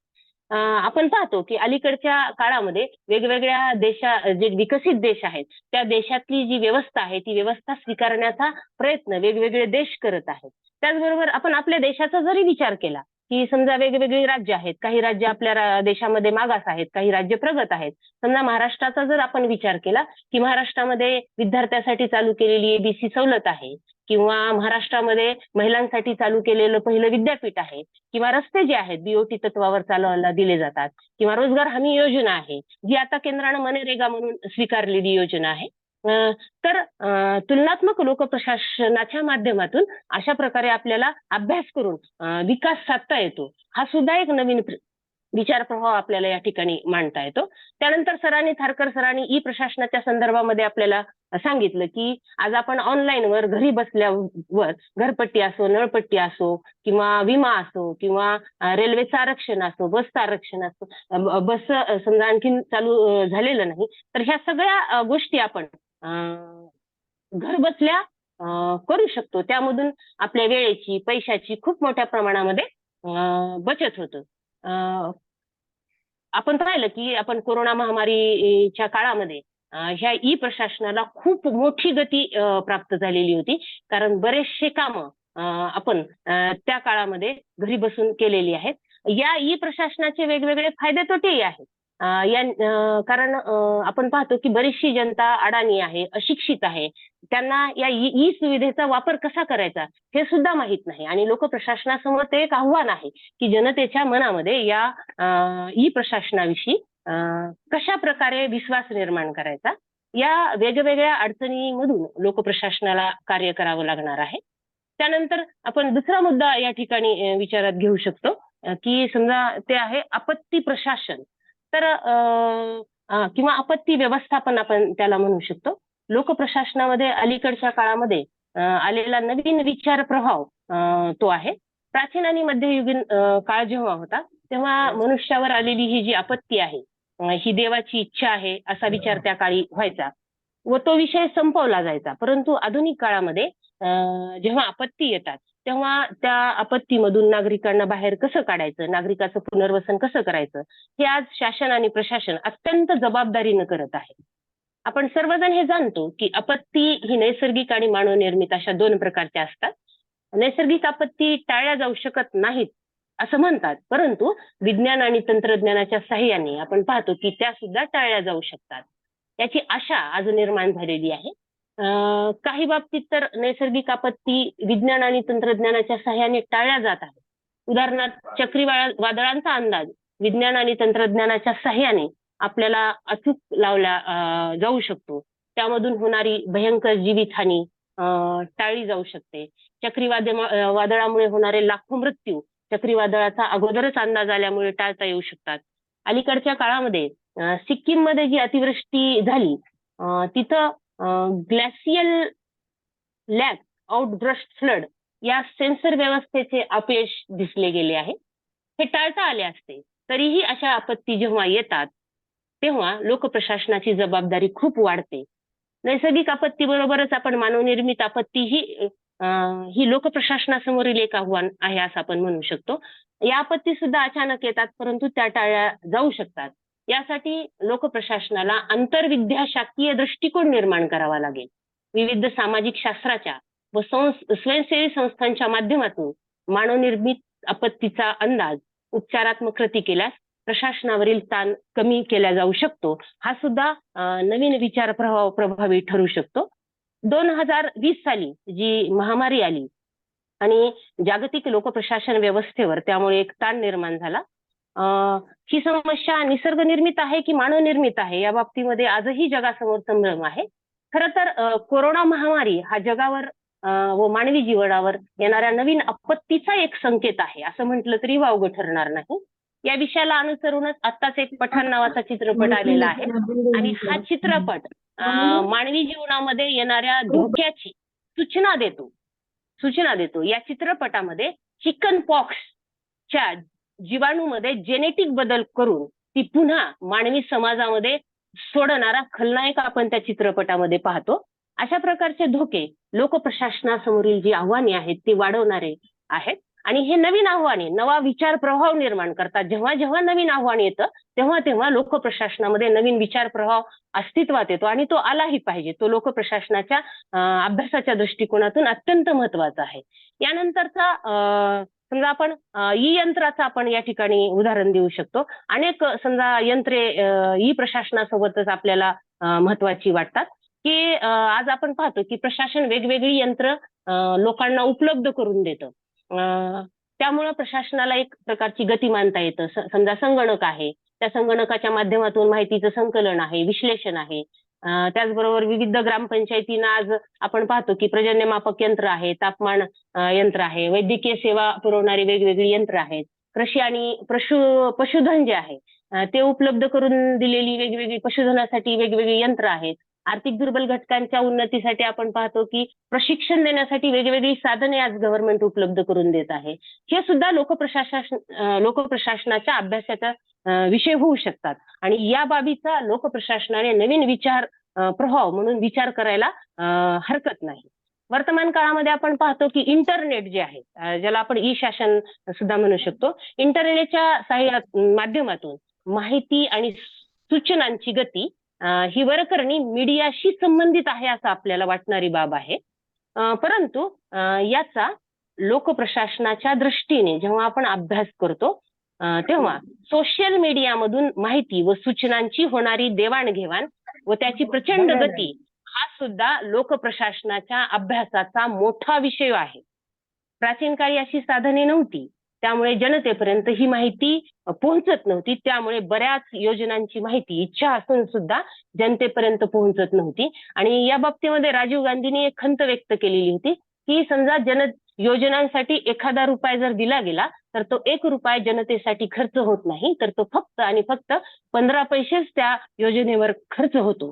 Speaker 9: आपण पाहतो की अलीकडच्या काळामध्ये वेगवेगळ्या जे विकसित देश आहेत त्या देशातली जी व्यवस्था आहे ती व्यवस्था स्वीकारण्याचा प्रयत्न वेगवेगळे देश करत आहेत. त्याचबरोबर आपण आपल्या देशाचा जरी विचार केला की समजा वेगवेगळी राज्य आहेत, काही राज्य आपल्या देशामध्ये मागास आहेत, काही राज्य प्रगत आहेत. समजा महाराष्ट्राचा जर आपण विचार केला की महाराष्ट्रामध्ये विद्यार्थ्यांसाठी चालू केलेली एबीसी सवलत आहे, किंवा महाराष्ट्रामध्ये महिलांसाठी चालू केलेलं पहिलं विद्यापीठ आहे, किंवा रस्ते जे आहेत बीओटी तत्वावर चालवायला दिले जातात, किंवा रोजगार हमी योजना आहे जी आता केंद्रानं मनरेगा म्हणून स्वीकारलेली योजना आहे. तर तुलनात्मक लोकप्रशासनाच्या माध्यमातून अशा प्रकारे आपल्याला अभ्यास करून विकास साधता येतो. हा सुद्धा एक नवीन विचार प्रवाह आपल्याला या ठिकाणी मांडता येतो. त्यानंतर थारकर सरांनी ई प्रशासनाच्या संदर्भामध्ये आपल्याला सांगितलं की आज आपण ऑनलाईनवर घरी बसल्यावर घरपट्टी असो, नळपट्टी असो, किंवा विमा असो, किंवा रेल्वेचं आरक्षण असो, बसचं आरक्षण असो, बस समजा आणखीन चालू झालेलं नाही, तर ह्या सगळ्या गोष्टी आपण घर बसल्या करू शकतो. त्यामधून आपल्या वेळेची, पैशाची खूप मोठ्या प्रमाणामध्ये बचत होतं. आपण पाहिलं की आपण कोरोना महामारीच्या काळामध्ये ह्या ई प्रशासनाला खूप मोठी गती प्राप्त झालेली होती, कारण बरेचसे कामं आपण त्या काळामध्ये घरी बसून केलेली आहेत. या ई प्रशासनाचे वेगवेगळे फायदे तोटेही आहेत. कारण आपण पाहतो की बरीचशी जनता अडाणी आहे, अशिक्षित आहे, त्यांना या ई सुविधेचा वापर कसा करायचा हे सुद्धा माहित नाही, आणि लोकप्रशासनासमोर ते एक आव्हान आहे की जनतेच्या मनामध्ये या ई प्रशासनाविषयी कशा प्रकारे विश्वास निर्माण करायचा. या वेगवेगळ्या अडचणीमधून लोकप्रशासनाला कार्य करावं लागणार आहे. त्यानंतर आपण दुसरा मुद्दा या ठिकाणी विचारात घेऊ शकतो की समजा ते आहे आपत्ती प्रशासन, तर किंवा आपत्ती व्यवस्थापन आपण त्याला म्हणू शकतो. लोकप्रशासनामध्ये अलीकडच्या काळामध्ये आलेला नवीन विचार प्रभाव तो आहे. प्राचीन आणि मध्ययुगीन काळ जेव्हा होता तेव्हा मनुष्यावर आलेली ही जी आपत्ती आहे ही देवाची इच्छा आहे असा विचार त्या काळी व्हायचा व तो विषय संपवला जायचा. परंतु आधुनिक काळामध्ये जेव्हा आपत्ती येतात तेव्हा त्या आपत्तीमधून नागरिकांना बाहेर कसं काढायचं, नागरिकाचं पुनर्वसन कसं करायचं, हे आज शासन आणि प्रशासन अत्यंत जबाबदारीनं करत आहे. आपण सर्वजण हे जाणतो की आपत्ती ही नैसर्गिक आणि मानवनिर्मित अशा दोन प्रकारच्या असतात. नैसर्गिक आपत्ती टाळल्या जाऊ शकत नाहीत असं म्हणतात, परंतु विज्ञान आणि तंत्रज्ञानाच्या साहाय्याने आपण पाहतो की त्या सुद्धा टाळल्या जाऊ शकतात. याची आशा आज निर्माण झालेली आहे. काही बाबतीत तर नैसर्गिक आपत्ती विज्ञान आणि तंत्रज्ञानाच्या साहाय्याने टाळल्या जात आहे. उदाहरणार्थ चक्रीवादळांचा अंदाज विज्ञान आणि तंत्रज्ञानाच्या साहाय्याने आपल्याला अचूक लावला जाऊ शकतो. त्यामधून होणारी भयंकर जीवितहानी टाळली जाऊ शकते. वादळामुळे होणारे लाखो मृत्यू चक्रीवादळाचा अगोदरच अंदाज आल्यामुळे टाळता येऊ शकतात. अलीकडच्या काळामध्ये सिक्कीम मध्ये जी अतिवृष्टी झाली तिथं ग्लॅशियल लॅक आउटब्रस्ट फ्लड या सेन्सर व्यवस्थेचे अपयश दिसले गेले आहे. हे टाळता आले असते तरीही अशा आपत्ती जेव्हा येतात तेव्हा लोकप्रशासनाची जबाबदारी खूप वाढते. नैसर्गिक आपत्ती बरोबरच आपण मानवनिर्मित आपत्ती ही लोकप्रशासनासमोरील एक आव्हान आहे असं आपण म्हणू शकतो. या आपत्ती सुद्धा अचानक येतात परंतु त्या टाळल्या जाऊ शकतात. यासाठी लोकप्रशासनाला आंतरविद्याशाखीय दृष्टिकोन निर्माण करावा लागेल. विविध सामाजिक शास्त्राच्या व स्वयंसेवी संस्थांच्या माध्यमातून मानवनिर्मित आपत्तीचा अंदाज उपचारात्मक कृती केल्यास प्रशासनावरील ताण कमी केला जाऊ शकतो. हा सुद्धा नवीन विचार प्रभावी ठरू शकतो. 2020 साली जी महामारी आली आणि जागतिक लोकप्रशासन व्यवस्थेवर त्यामुळे एक ताण निर्माण झाला. ही समस्या निसर्गनिर्मित आहे की मानवनिर्मित आहे या बाबतीमध्ये आजही जगासमोर संभ्रम आहे. खरं तर कोरोना महामारी हा जगावर व मानवी जीवनावर येणाऱ्या नवीन आपत्तीचा एक संकेत आहे असं म्हटलं तरी वावगं ठरणार नाही. या विषयाला अनुसरूनच आत्ताच एक पठाण नावाचा चित्रपट आलेला आहे आणि हा चित्रपट मानवी जीवनामध्ये येणाऱ्या धोक्याची सूचना देतो. या चित्रपटामध्ये चिकन पॉक्सच्या जीवाणूमध्ये जेनेटिक बदल करून ती पुन्हा मानवी समाजामध्ये सोडणारा खलनायक आपण त्या चित्रपटामध्ये पाहतो. अशा प्रकारचे धोके लोकप्रशासनासमोरील जी आव्हाने आहेत ती वाढवणारे आहेत आणि हे नवीन आव्हाने नवा विचार प्रभाव निर्माण करतात. जेव्हा जेव्हा नवीन आव्हान येतं तेव्हा तेव्हा लोकप्रशासनामध्ये नवीन विचार प्रभाव अस्तित्वात येतो आणि तो आलाही पाहिजे. तो लोकप्रशासनाच्या अभ्यासाच्या दृष्टिकोनातून अत्यंत महत्वाचा आहे. यानंतरचा समजा आपण ई यंत्राचं आपण या ठिकाणी उदाहरण देऊ शकतो. अनेक समजा यंत्रे ई प्रशासनासोबतच आपल्याला महत्वाची वाटतात, की आज आपण पाहतो की प्रशासन वेगवेगळी यंत्र लोकांना उपलब्ध करून देतं. त्यामुळं प्रशासनाला एक प्रकारची गतिमानता येतं. समजा संगणक आहे, त्या संगणकाच्या माध्यमातून माहितीचं संकलन आहे, विश्लेषण आहे. त्याचबरोबर विविध ग्रामपंचायतींना आज आपण पाहतो की पर्जन्यमापक यंत्र आहे, तापमान यंत्र आहे, वैद्यकीय सेवा पुरवणारी वेगवेगळी यंत्र आहेत, कृषी आणि पशुधन जे आहे ते उपलब्ध करून दिलेली वेगवेगळी पशुधनासाठी वेगवेगळी यंत्र आहेत. आर्थिक दुर्बल घटकांच्या उन्नतीसाठी आपण पाहतो की प्रशिक्षण देण्यासाठी वेगवेगळी साधने आज गव्हर्नमेंट उपलब्ध करून देत आहे. हे सुद्धा लोकप्रशासनाच्या अभ्यासाचा विषय होऊ शकतात आणि या बाबीचा लोकप्रशासनाने नवीन विचार प्रभाव म्हणून विचार करायला हरकत नाही. वर्तमान काळामध्ये आपण पाहतो की इंटरनेट जे आहे, ज्याला आपण ई शासन सुद्धा म्हणू शकतो, इंटरनेटच्या माध्यमातून माहिती आणि सूचनांची गती ही वरकरणी मीडियाशी संबंधित आहे असं आपल्याला वाटणारी बाब आहे. परंतु याचा लोकप्रशासनाच्या दृष्टीने जेव्हा आपण अभ्यास करतो तेव्हा सोशल मीडियामधून माहिती व सूचनांची होणारी देवाणघेवाण व त्याची प्रचंड गती हा सुद्धा लोकप्रशासनाच्या अभ्यासाचा मोठा विषय आहे. प्राचीन काळी अशी साधने नव्हती, त्यामुळे जनतेपर्यंत ही माहिती पोहोचत नव्हती. त्यामुळे बऱ्याच योजनांची माहिती इच्छा असून सुद्धा जनतेपर्यंत पोहोचत नव्हती. आणि या बाबतीमध्ये राजीव गांधींनी एक खंत व्यक्त केलेली होती की समजा योजनांसाठी एखादा रुपया जर दिला गेला तर तो 1 रुपया जनतेसाठी खर्च होत नाही, तर तो फक्त आणि फक्त 15 पैसेच त्या योजनेवर खर्च होतो.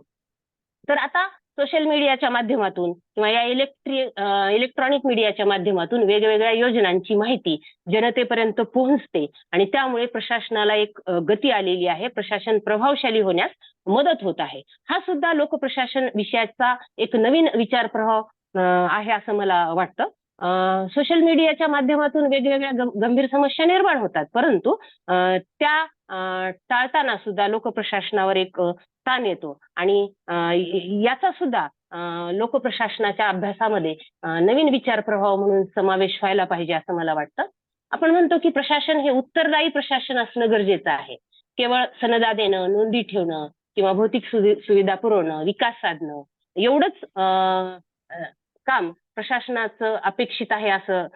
Speaker 9: तर आता सोशल मीडियाच्या माध्यमातून किंवा या इलेक्ट्रॉनिक मीडियाच्या माध्यमातून वेगवेगळ्या योजनांची माहिती जनतेपर्यंत पोहोचते आणि त्यामुळे प्रशासनाला एक गती आलेली आहे. प्रशासन प्रभावशाली होण्यास मदत होत आहे. हा सुद्धा लोकप्रशासन विषयाचा एक नवीन विचार प्रभाव आहे असं मला वाटतं. सोशल मीडियाच्या माध्यमातून वेगवेगळ्या गंभीर समस्या निर्माण होतात, परंतु त्या टाळताना सुद्धा लोकप्रशासनावर एक ताण येतो आणि याचा सुद्धा लोकप्रशासनाच्या अभ्यासामध्ये नवीन विचार प्रभाव म्हणून समावेश व्हायला पाहिजे असं मला वाटतं. आपण म्हणतो की प्रशासन हे उत्तरदायी प्रशासन असणं गरजेचं आहे. केवळ सनदा देणं, नोंदी ठेवणं किंवा भौतिक सुविधा पुरवणं, विकास साधणं एवढंच काम प्रशासनाचं अपेक्षित आहे असं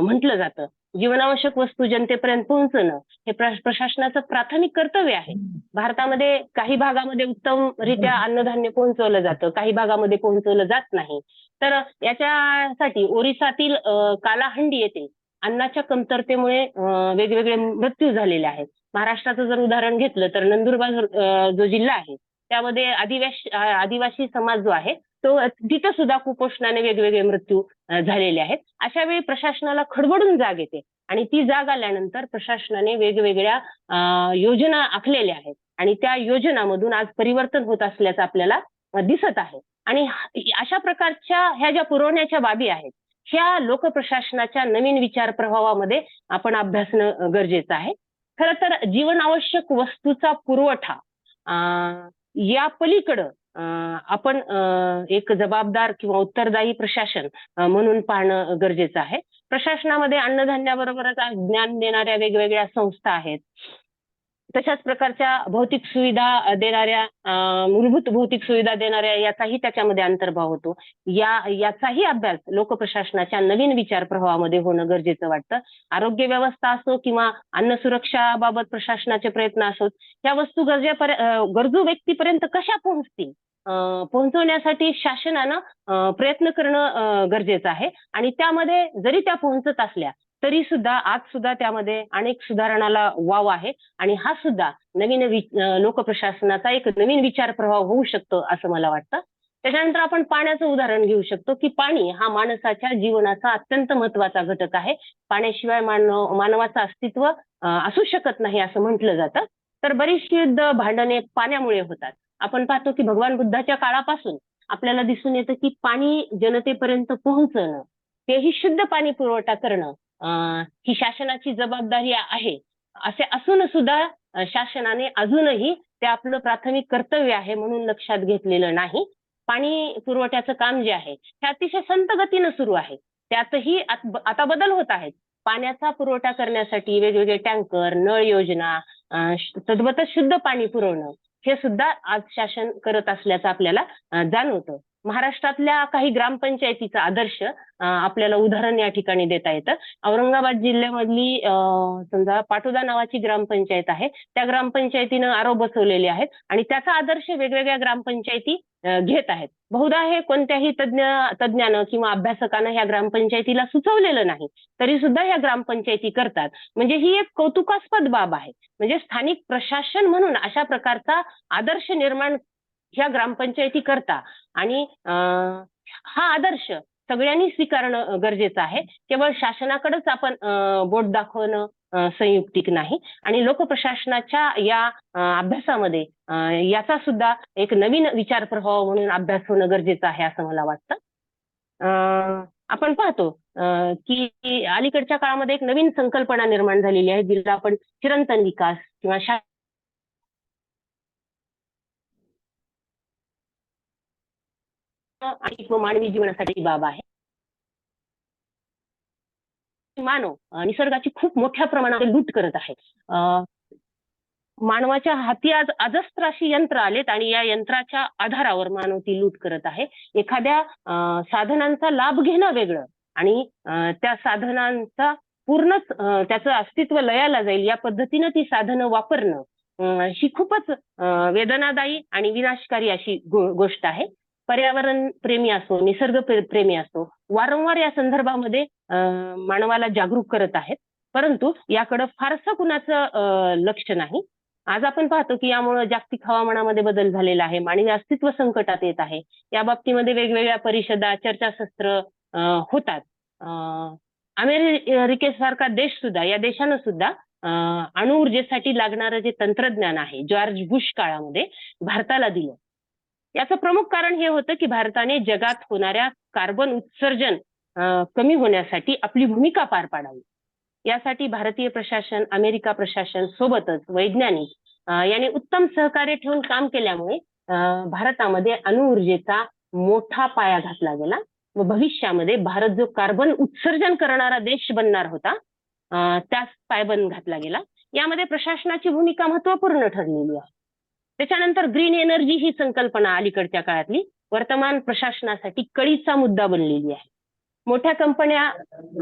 Speaker 9: म्हटलं जातं. जीवनावश्यक वस्तू जनतेपर्यंत पोहोचणं हे प्रशासनाचं प्राथमिक कर्तव्य आहे. भारतामध्ये काही भागामध्ये उत्तमरित्या अन्नधान्य पोहोचवलं जातं, काही भागामध्ये पोहोचवलं जात नाही. तर याच्यासाठी ओरिसातील कालाहंडी येथे अन्नाच्या कमतरतेमुळे वेगवेगळे मृत्यू झालेले आहेत. महाराष्ट्राचं जर उदाहरण घेतलं तर नंदुरबार जो जिल्हा आहे त्यामध्ये आदिवासी समाज जो आहे तो तिथं सुद्धा कुपोषणाने वेगवेगळे मृत्यू झालेले आहेत. अशा वेळी प्रशासनाला खडबडून जाग येते आणि ती जाग आल्यानंतर प्रशासनाने वेगवेगळ्या योजना आखलेल्या आहेत आणि त्या योजनामधून आज परिवर्तन होत असल्याचं आपल्याला दिसत आहे. आणि अशा प्रकारच्या ह्या ज्या पुरवण्याच्या बाबी आहेत ह्या लोकप्रशासनाच्या नवीन विचार प्रभावामध्ये आपण अभ्यासणं गरजेचं आहे. खरं तर जीवनावश्यक वस्तूचा पुरवठा या पलीकडं आपण एक जबाबदार किंवा उत्तरदायी प्रशासन म्हणून पाहणं गरजेचं आहे. प्रशासनामध्ये अन्नधान्याबरोबरच ज्ञान देणाऱ्या वेगवेगळ्या संस्था आहेत. तशाच प्रकारच्या भौतिक सुविधा देणाऱ्या मूलभूत भौतिक सुविधा देणाऱ्या याचाही त्याच्यामध्ये अंतर्भाव होतो. याचाही अभ्यास लोकप्रशासनाच्या नवीन विचार प्रवाहामध्ये होणं गरजेचं वाटतं. आरोग्य व्यवस्था असो किंवा अन्न सुरक्षाबाबत प्रशासनाचे प्रयत्न असोत, या वस्तू गरजू व्यक्तीपर्यंत कशा पोहोचतील पोहोचवण्यासाठी शासनानं प्रयत्न करणं गरजेचं आहे. आणि त्यामध्ये जरी त्या पोहोचत असल्या तरी सुद्धा आज सुद्धा त्यामध्ये अनेक सुधारणाला वाव आहे आणि हा सुद्धा नवीन लोकप्रशासनाचा एक नवीन विचार प्रभाव होऊ शकतो असं मला वाटतं. त्याच्यानंतर आपण पाण्याचं उदाहरण घेऊ शकतो की पाणी हा माणसाच्या जीवनाचा अत्यंत महत्वाचा घटक आहे. पाण्याशिवाय मानवाचं अस्तित्व असू शकत नाही असं म्हटलं जातं. तर बरीचशी युद्ध भांडणे पाण्यामुळे होतात. आपण पाहतो की भगवान बुद्धाच्या काळापासून आपल्याला दिसून येतं की पाणी जनतेपर्यंत पोहोचणं, तेही शुद्ध पाणी पुरवठा करणं ही शासनाची जबाबदारी आहे. असे असून सुद्धा शासनाने अजूनही ते आपलं प्राथमिक कर्तव्य आहे म्हणून लक्षात घेतलेलं नाही. पाणी पुरवठ्याचं काम जे आहे हे अतिशय संत गतीनं सुरू आहे. त्यातही आता बदल होत आहेत. पाण्याचा पुरवठा करण्यासाठी वेगवेगळे टँकर, नळ योजना, तद्वतच शुद्ध पाणी पुरवणं हे सुद्धा आज शासन करत असल्याचं आपल्याला जाणवतं. महाराष्ट्रातल्या काही ग्रामपंचायतीचा आदर्श आपल्याला उदाहरण या ठिकाणी देता येतं. औरंगाबाद जिल्ह्यामधली समजा पाटोदा नावाची ग्रामपंचायत आहे, त्या ग्रामपंचायतीनं आरो बसवलेले आहेत आणि त्याचा आदर्श वेगवेगळ्या ग्रामपंचायती घेत आहेत. बहुधा हे कोणत्याही तज्ञानं किंवा अभ्यासकानं ह्या ग्रामपंचायतीला सुचवलेलं नाही, तरी सुद्धा ह्या ग्रामपंचायती करतात. म्हणजे ही एक कौतुकास्पद बाब आहे. म्हणजे स्थानिक प्रशासन म्हणून अशा प्रकारचा आदर्श निर्माण ह्या ग्रामपंचायती करता आणि हा आदर्श सगळ्यांनी स्वीकारणं गरजेचं आहे. केवळ शासनाकडेच आपण बोट दाखवणं संयुक्तिक नाही आणि लोकप्रशासनाच्या या अभ्यासामध्ये याचा सुद्धा एक नवीन विचार प्रवाह म्हणून अभ्यास होणं गरजेचं आहे असं मला वाटतं. आपण पाहतो की अलीकडच्या काळामध्ये एक नवीन संकल्पना निर्माण झालेली आहे, जिला आपण चिरंतन विकास किंवा आणि मानवी जीवनासाठी बाब आहे. मानव निसर्गाची खूप मोठ्या प्रमाणात लूट करत आहे. मानवाच्या हाती आज अजस्त्र अशी यंत्र आलेत आणि या यंत्राच्या आधारावर मानव ती लूट करत आहे. एखाद्या साधनांचा लाभ घेणं वेगळं आणि त्या साधनांचा पूर्णच त्याचं अस्तित्व लयाला जाईल या पद्धतीनं ती साधनं वापरणं ही खूपच वेदनादायी आणि विनाशकारी अशी गोष्ट आहे. पर्यावरण प्रेमी असो, निसर्ग प्रेमी असो, वारंवार या संदर्भामध्ये मानवाला जागरूक करत आहेत, परंतु याकडे फारसं कुणाचं लक्ष नाही. आज आपण पाहतो की यामुळे जागतिक हवामानामध्ये बदल झालेला आहे, मानवी अस्तित्व संकटात येत आहे. या बाबतीमध्ये वेगवेगळ्या परिषदा, चर्चासत्र होतात. अमेरिकेसारखा देश सुद्धा, या देशानं सुद्धा अणुऊर्जेसाठी लागणारं जे तंत्रज्ञान आहे जॉर्ज बुश काळामध्ये भारताला दिलं. याचं प्रमुख कारण हे होतं की भारताने जगात होणाऱ्या कार्बन उत्सर्जन कमी होण्यासाठी आपली भूमिका पार पाडावी. यासाठी भारतीय प्रशासन, अमेरिका प्रशासन सोबतच वैज्ञानिक यांनी उत्तम सहकार्य ठेवून काम केल्यामुळे भारतामध्ये अणुऊर्जेचा मोठा पाया घातला गेला व भविष्यामध्ये भारत जो कार्बन उत्सर्जन करणारा देश बनणार होता त्यास पायबंद घातला गेला. यामध्ये प्रशासनाची भूमिका महत्वपूर्ण ठरलेली आहे. त्याच्यानंतर ग्रीन एनर्जी ही संकल्पना अलीकडच्या काळातली वर्तमान प्रशासनासाठी कळीचा मुद्दा बनलेली आहे. मोठ्या कंपन्या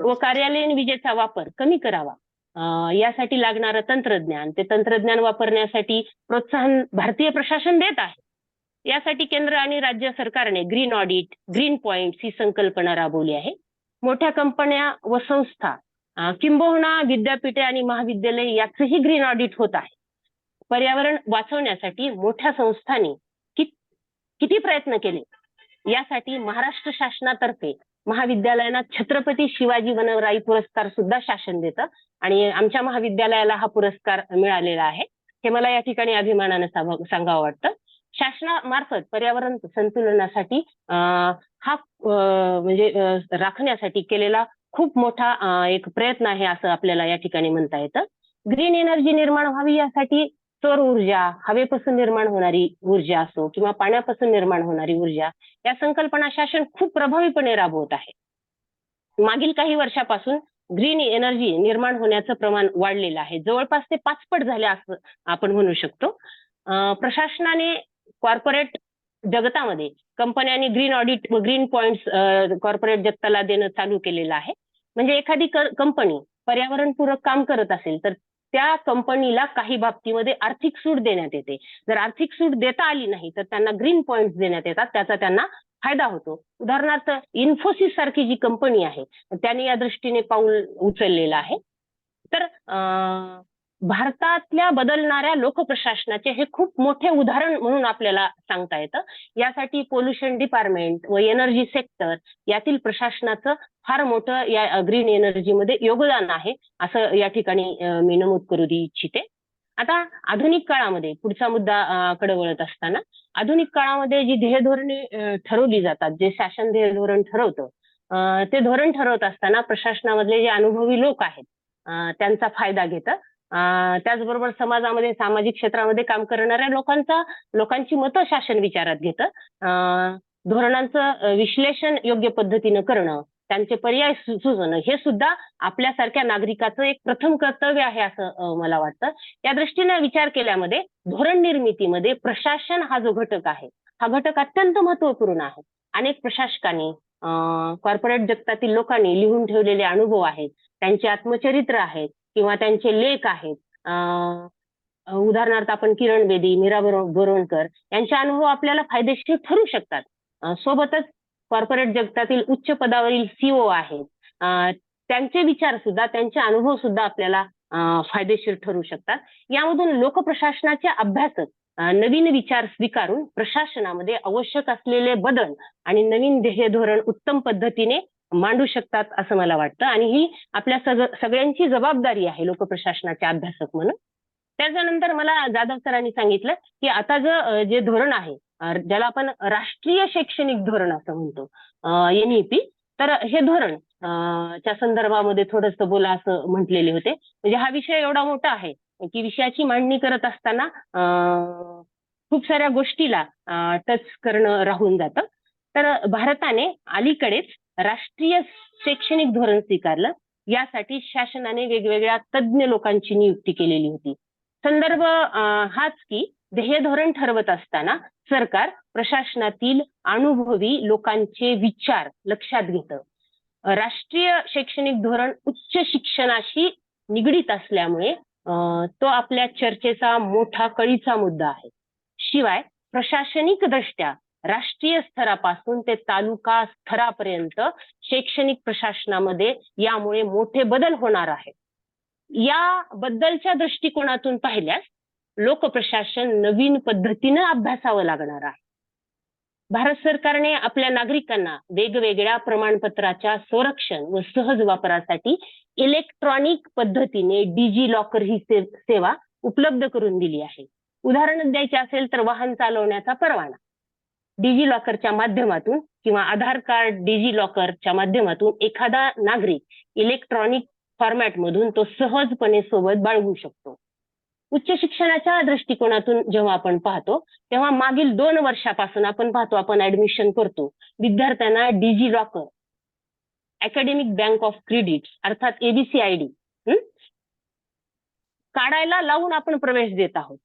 Speaker 9: व कार्यालयीन विजेचा वापर कमी करावा यासाठी लागणारं तंत्रज्ञान, ते तंत्रज्ञान वापरण्यासाठी प्रोत्साहन भारतीय प्रशासन देत आहे. यासाठी केंद्र आणि राज्य सरकारने ग्रीन ऑडिट, ग्रीन पॉइंट्स ही संकल्पना राबवली आहे. मोठ्या कंपन्या व संस्था किंबहुना विद्यापीठे आणि महाविद्यालय याचंही ग्रीन ऑडिट होत आहे. पर्यावरण वाचवण्यासाठी मोठ्या संस्थांनी किती प्रयत्न केले यासाठी महाराष्ट्र शासनातर्फे महाविद्यालयांना छत्रपती शिवाजी वनराई पुरस्कार सुद्धा शासन देतं आणि आमच्या महाविद्यालयाला हा पुरस्कार मिळालेला आहे. हे मला या ठिकाणी अभिमानानं सांगावं वाटतं. शासनामार्फत पर्यावरण संतुलनासाठी हा म्हणजे राखण्यासाठी केलेला खूप मोठा एक प्रयत्न आहे असं आपल्याला या ठिकाणी म्हणता येतं. ग्रीन एनर्जी निर्माण व्हावी यासाठी सौर ऊर्जा, हवेपासून निर्माण होणारी ऊर्जा असो किंवा पाण्यापासून निर्माण होणारी ऊर्जा या संकल्पना शासन खूप प्रभावीपणे राबवत आहे. मागील काही वर्षापासून ग्रीन एनर्जी निर्माण होण्याचं प्रमाण वाढलेलं आहे. जवळपास ते 5 पट झाले असं आपण म्हणू शकतो. प्रशासनाने कॉर्पोरेट जगतामध्ये कंपन्यांनी ग्रीन ऑडिट व ग्रीन पॉइंट्स कॉर्पोरेट जगताला देणं चालू केलेलं आहे. म्हणजे एखादी कंपनी पर्यावरणपूरक काम करत असेल तर त्या कंपनीला काही बाबतीमध्ये आर्थिक सूट देण्यात येते. जर आर्थिक सूट देता आली नाही तर त्यांना ग्रीन पॉइंट्स देण्यात येतात, त्याचा त्यांना फायदा होतो. उदाहरणार्थ इन्फोसिस सारखी जी कंपनी आहे त्यांनी या दृष्टीने पाऊल उचललेलं आहे. तर भारतातल्या बदलणाऱ्या लोकप्रशासनाचे हे खूप मोठे उदाहरण म्हणून आपल्याला सांगता येतं. यासाठी पोल्युशन डिपार्टमेंट व एनर्जी सेक्टर यातील प्रशासनाचं फार मोठं या ग्रीन एनर्जीमध्ये योगदान आहे असं या ठिकाणी मी नमूद करू इच्छिते. आता आधुनिक काळामध्ये पुढचा मुद्दा कडे वळत असताना आधुनिक काळामध्ये जी ध्येयधोरणे ठरवली जातात, जे शासन ध्येयधोरण ठरवतं ते धोरण ठरवत असताना प्रशासनामधले जे अनुभवी लोक आहेत त्यांचा फायदा घेतं. त्याचबरोबर समाजामध्ये, सामाजिक क्षेत्रामध्ये काम करणाऱ्या लोकांची मतं शासन विचारात घेतं. धोरणांचं विश्लेषण योग्य पद्धतीनं करणं, त्यांचे पर्याय सुचवणं हे सुद्धा आपल्यासारख्या नागरिकाचं एक प्रथम कर्तव्य आहे असं मला वाटतं. त्या दृष्टीने विचार केल्यामध्ये धोरण निर्मितीमध्ये प्रशासन हा जो घटक आहे हा घटक अत्यंत महत्वपूर्ण आहे. अनेक प्रशासकांनी कॉर्पोरेट जगतातील लोकांनी लिहून ठेवलेले अनुभव आहेत, त्यांचे आत्मचरित्र आहेत किंवा त्यांचे लेख आहेत. उदाहरणार्थ आपण किरण बेदी, मीरा बोरवणकर यांचे अनुभव आपल्याला फायदेशीर ठरू शकतात. सोबतच कॉर्पोरेट जगतातील उच्च पदावरील CEO आहेत, त्यांचे विचार सुद्धा, त्यांचे अनुभव सुद्धा आपल्याला फायदेशीर ठरू शकतात. यामधून लोकप्रशासनाचे अभ्यासक नवीन विचार स्वीकारून प्रशासनामध्ये आवश्यक असलेले बदल आणि नवीन ध्येय धोरण उत्तम पद्धतीने मांडू शकतात असं मला वाटतं. आणि ही आपल्या सगळ्यांची जबाबदारी आहे लोकप्रशासनाचे अभ्यासक म्हणून. त्याच्यानंतर मला जाधव सरांनी सांगितलं की आता जे धोरण आहे ज्याला आपण राष्ट्रीय शैक्षणिक धोरण असं म्हणतो, NEP, तर हे धोरण च्या संदर्भामध्ये थोडंसं बोला असं म्हटलेले होते. म्हणजे हा विषय एवढा मोठा आहे की विषयाची मांडणी करत असताना खूप साऱ्या गोष्टीला टच करणं राहून जातं. तर भारताने अलीकडेच राष्ट्रीय शैक्षणिक धोरण स्वीकारलं. यासाठी शासनाने वेगवेगळ्या तज्ज्ञ लोकांची नियुक्ती केलेली होती. संदर्भ हाच की ध्येय धोरण ठरवत असताना सरकार प्रशासनातील अनुभवी लोकांचे विचार लक्षात घेतं. राष्ट्रीय शैक्षणिक धोरण उच्च शिक्षणाशी निगडीत असल्यामुळे तो आपल्या चर्चेचा मोठा कळीचा मुद्दा आहे. शिवाय प्रशासनिक दृष्ट्या राष्ट्रीय स्तरापासून ते तालुका स्तरापर्यंत शैक्षणिक प्रशासनामध्ये यामुळे मोठे बदल होणार आहेत. या बद्दलच्या दृष्टिकोनातून पाहिल्यास लोकप्रशासन नवीन पद्धतीनं अभ्यासावं लागणार आहे. भारत सरकारने आपल्या नागरिकांना वेगवेगळ्या प्रमाणपत्राच्या संरक्षण व सहज वापरासाठी इलेक्ट्रॉनिक पद्धतीने डिजी लॉकर ही सेवा उपलब्ध करून दिली आहे. उदाहरण द्यायचे असेल तर वाहन चालवण्याचा परवाना डिजी लॉकरच्या माध्यमातून किंवा आधार कार्ड डिजी लॉकरच्या माध्यमातून एखादा नागरिक इलेक्ट्रॉनिक फॉर्मॅट मधून तो सहजपणे सोबत बाळगू शकतो. उच्च शिक्षणाच्या दृष्टिकोनातून जेव्हा आपण पाहतो तेव्हा मागील 2 वर्षापासून आपण पाहतो, आपण ऍडमिशन करतो, विद्यार्थ्यांना DigiLocker, academic bank of credit अर्थात ABCID काढायला लावून आपण प्रवेश देत आहोत.